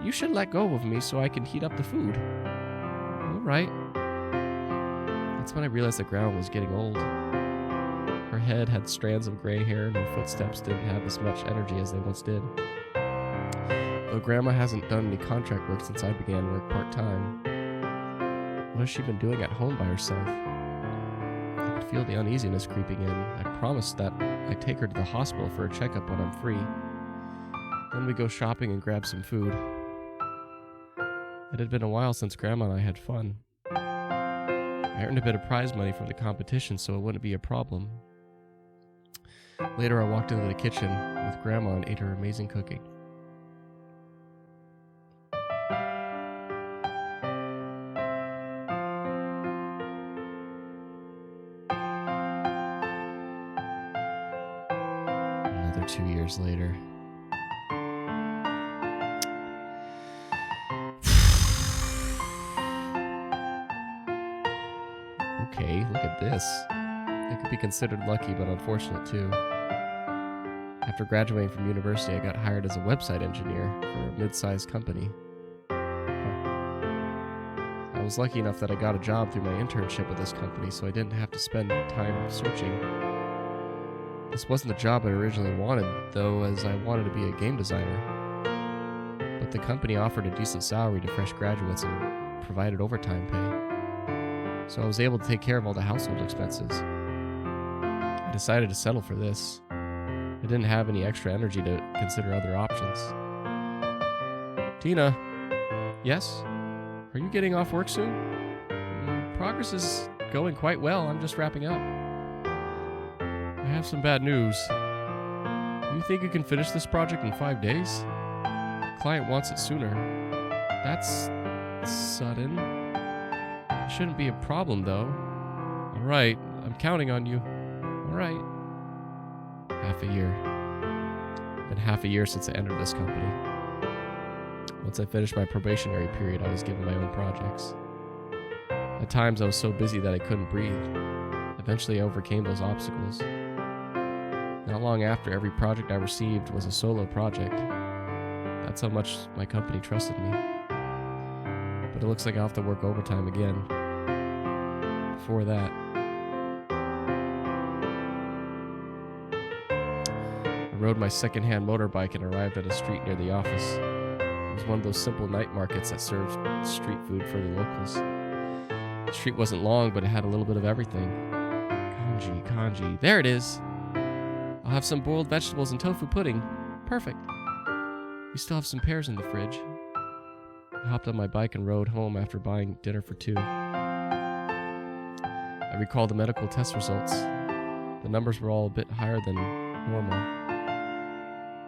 You should let go of me so I can heat up the food. All right. That's when I realized that Grandma was getting old. Her head had strands of gray hair and her footsteps didn't have as much energy as they once did. Though Grandma hasn't done any contract work since I began work part-time, what has she been doing at home by herself? I could feel the uneasiness creeping in. I promised that I'd take her to the hospital for a checkup when I'm free. Then we go shopping and grab some food. It had been a while since Grandma and I had fun. I earned a bit of prize money from the competition, so it wouldn't be a problem. Later, I walked into the kitchen with Grandma and ate her amazing cooking. Another 2 years later. Okay, look at this. I could be considered lucky, but unfortunate too. After graduating from university, I got hired as a website engineer for a mid-sized company. I was lucky enough that I got a job through my internship with this company, so I didn't have to spend time searching. This wasn't the job I originally wanted, though, as I wanted to be a game designer. But the company offered a decent salary to fresh graduates and provided overtime pay. So I was able to take care of all the household expenses. I decided to settle for this. I didn't have any extra energy to consider other options. Tina? Yes? Are you getting off work soon? Progress is going quite well. I'm just wrapping up. I have some bad news. You think you can finish this project in 5 days? The client wants it sooner. That's sudden. It shouldn't be a problem, though. All right, I'm counting on you. All right. Half a year. Been half a year since I entered this company. Once I finished my probationary period, I was given my own projects. At times, I was so busy that I couldn't breathe. Eventually, I overcame those obstacles. Not long after, every project I received was a solo project. That's how much my company trusted me. But it looks like I'll have to work overtime again. Before that, I rode my second-hand motorbike and arrived at a street near the office. It was one of those simple night markets that served street food for the locals. The street wasn't long, but it had a little bit of everything. Kanji. There it is. I'll have some boiled vegetables and tofu pudding. Perfect. We still have some pears in the fridge. I hopped on my bike and rode home after buying dinner for 2. I recall the medical test results. The numbers were all a bit higher than normal.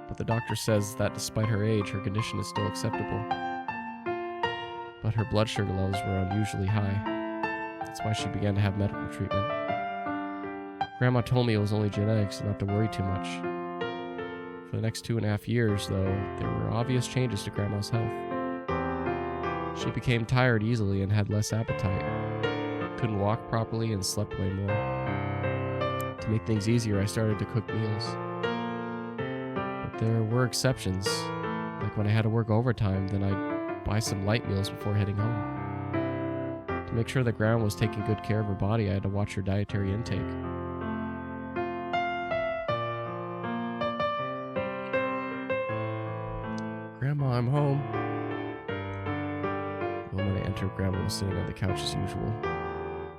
But the doctor says that despite her age, her condition is still acceptable. But her blood sugar levels were unusually high. That's why she began to have medical treatment. Grandma told me it was only genetics and not to worry too much. For the next 2.5 years, though, there were obvious changes to Grandma's health. She became tired easily and had less appetite. Couldn't walk properly and slept way more. To make things easier, I started to cook meals. But there were exceptions. Like when I had to work overtime, then I'd buy some light meals before heading home. To make sure that Grandma was taking good care of her body, I had to watch her dietary intake. Grandma, I'm home. The moment I entered, Grandma was sitting on the couch as usual.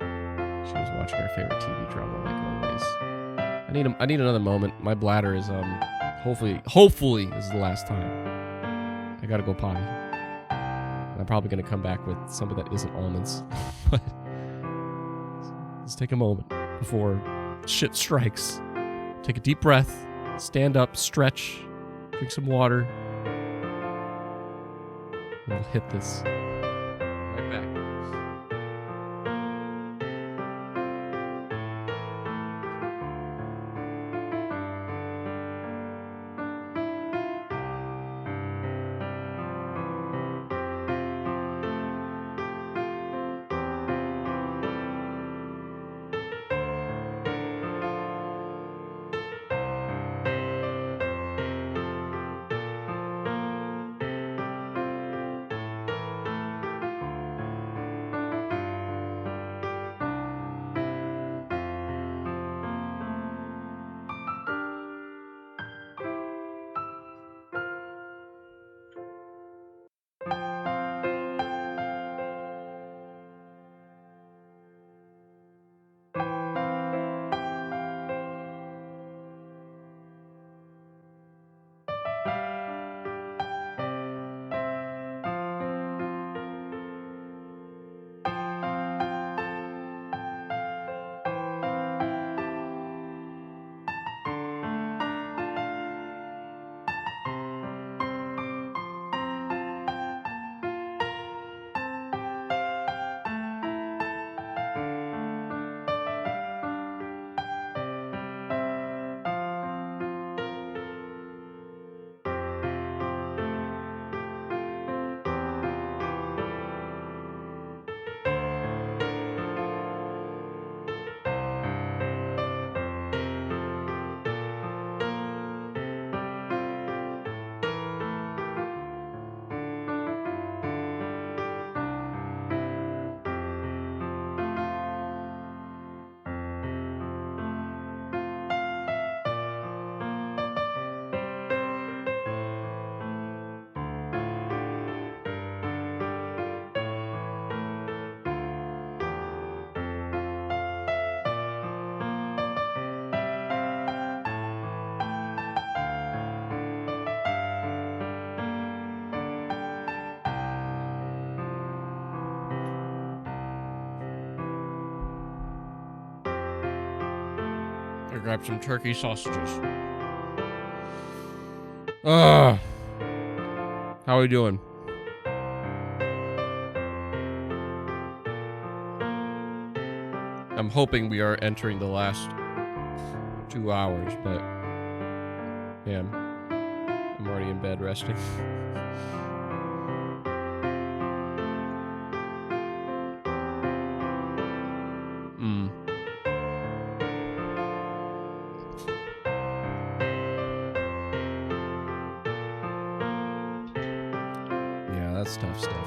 She was watching her favorite TV drama like always. I need another moment. My bladder is hopefully this is the last time. I gotta go potty. And I'm probably gonna come back with something that isn't almonds. But let's take a moment before shit strikes. Take a deep breath, stand up, stretch, drink some water. And we'll hit this. Right back. I grabbed some turkey sausages. How are we doing? I'm hoping we are entering the last 2 hours, but man, I'm already in bed resting. Yeah, that's tough stuff.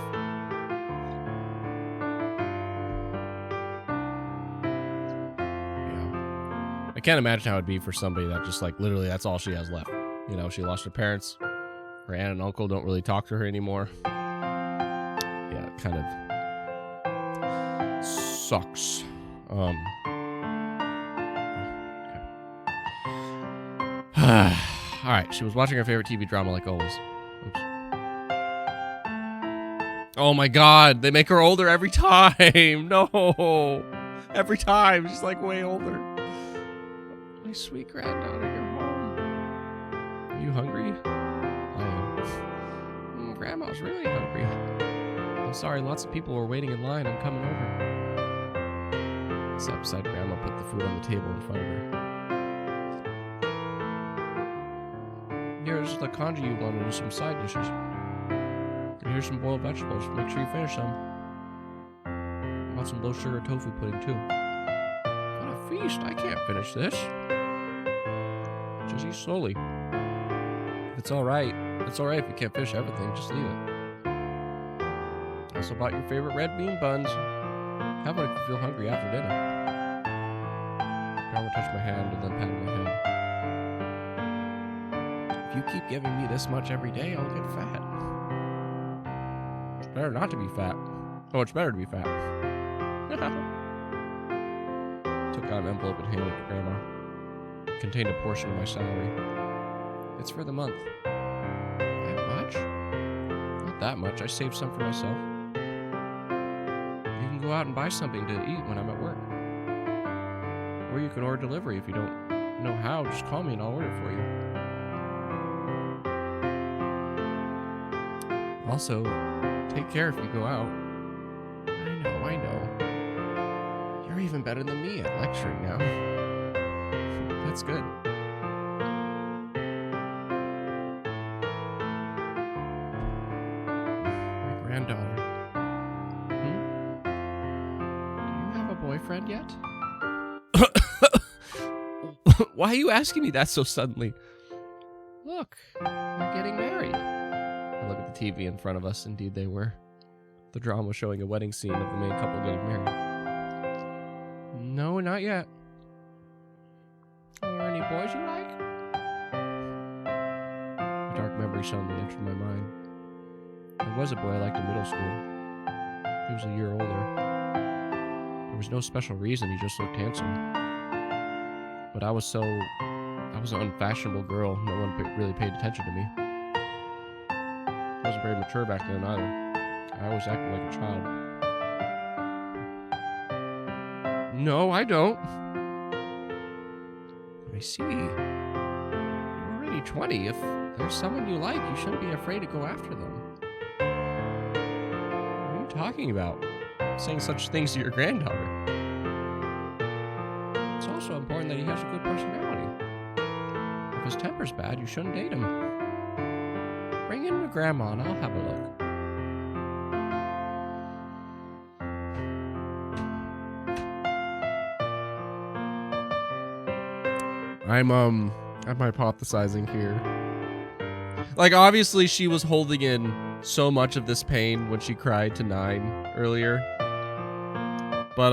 I can't imagine how it'd be for somebody that just like literally that's all she has left. You know, she lost her parents. Her aunt and uncle don't really talk to her anymore. Yeah, kind of sucks. Okay. All right, she was watching her favorite TV drama like always. Oops. Oh my god, they make her older every time. No. Every time. She's like way older. My sweet granddaughter, you're home. Are you hungry? I am. Grandma's really hungry. I'm sorry, lots of people were waiting in line. I'm coming over. Sat beside Grandma, put the food on the table in front of her. Here's the congee you wanted and some side dishes. And here's some boiled vegetables. Make sure you finish them. I want some low-sugar tofu pudding, too. What a feast. I can't finish this. Just eat slowly. It's all right. It's all right if you can't finish everything. Just leave it. I also bought your favorite red bean buns. Have one if you feel hungry after dinner. Grandma touched my hand and then patted my head. If you keep giving me this much every day, I'll get fat. It's better not to be fat. Oh, it's better to be fat. Took out an envelope and handed it to Grandma. It contained a portion of my salary. It's for the month. That much? Not that much. I saved some for myself. You can go out and buy something to eat when I'm at work. Or you can order delivery if you don't know how. Just call me and I'll order for you. Also, take care if you go out. I know. You're even better than me at lecturing now. That's good. My granddaughter. Do you have a boyfriend yet? Why are you asking me that so suddenly? Look, they're getting married. I look at the TV in front of us. Indeed, they were. The drama showing a wedding scene of the main couple getting married. No, not yet. Are there any boys you like? A dark memory suddenly entered my mind. There was a boy I liked in middle school. He was a year older. There was no special reason, he just looked handsome. But I was an unfashionable girl. No one really paid attention to me. I wasn't very mature back then either. I always acted like a child. No, I don't. I see. You're already 20. If there's someone you like, you shouldn't be afraid to go after them. What are you talking about? Saying such things to your granddaughter. It's also important that he has a good personality. If his temper's bad, you shouldn't date him. Bring in your grandma and I'll have a look. I'm hypothesizing here. Like, obviously she was holding in so much of this pain when she cried to 9 earlier. But,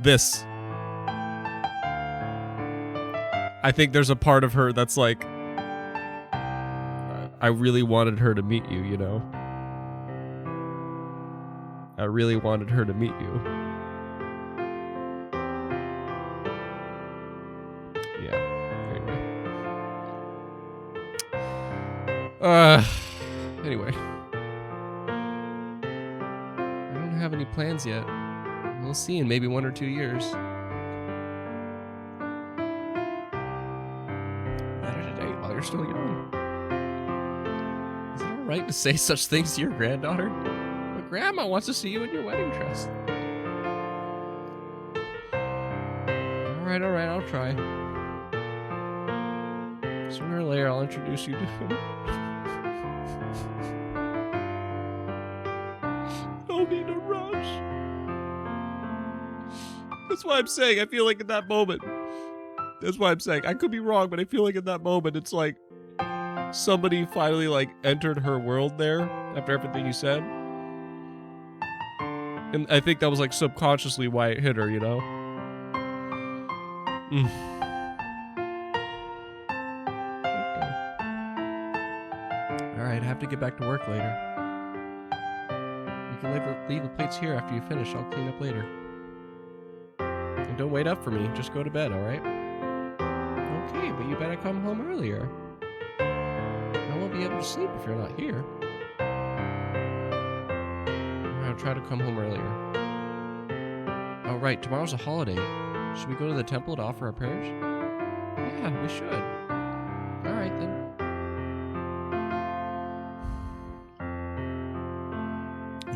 this. I think there's a part of her that's like, I really wanted her to meet you, you know? I really wanted her to meet you. Anyway. I don't have any plans yet. We'll see in maybe 1 or 2 years. Better to date while you're still young. Is it alright to say such things to your granddaughter? But Grandma wants to see you in your wedding dress. Alright, I'll try. Sooner or later, I'll introduce you to him. No need to rush. That's why I'm saying I feel like in that moment. That's why I'm saying I could be wrong, but I feel like in that moment it's like somebody finally like entered her world there after everything you said. And I think that was like subconsciously why it hit her, you know? Okay. Alright, I have to get back to work later. You can leave the plates here after you finish. I'll clean up later. And don't wait up for me. Just go to bed, all right? Okay, but you better come home earlier. I won't be able to sleep if you're not here. I'll try to come home earlier. Oh, right. Tomorrow's a holiday. Should we go to the temple to offer our prayers? Yeah, we should. All right, then.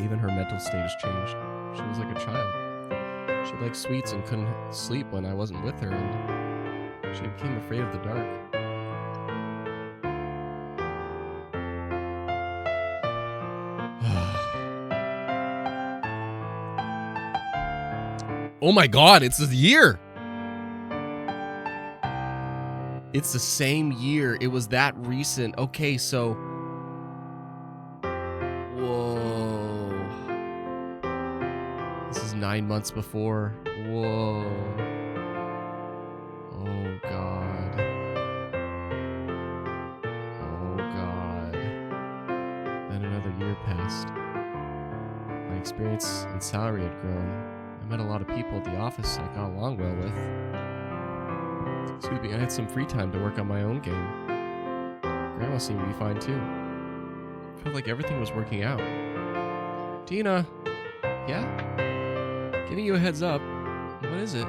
Even her mental state has changed. She was like a child. She liked sweets and couldn't sleep when I wasn't with her, and she became afraid of the dark. Oh my god, it's the year! It's the same year. It was that recent. Okay, so... Whoa. This is 9 months before. Whoa. Oh, God. Oh, God. Then another year passed. My experience and salary had grown. I met a lot of people at the office I got along well with. Excuse me, I had some free time to work on my own game. Grandma seemed to be fine too. I felt like everything was working out. Tina! Yeah? Giving you a heads up. What is it?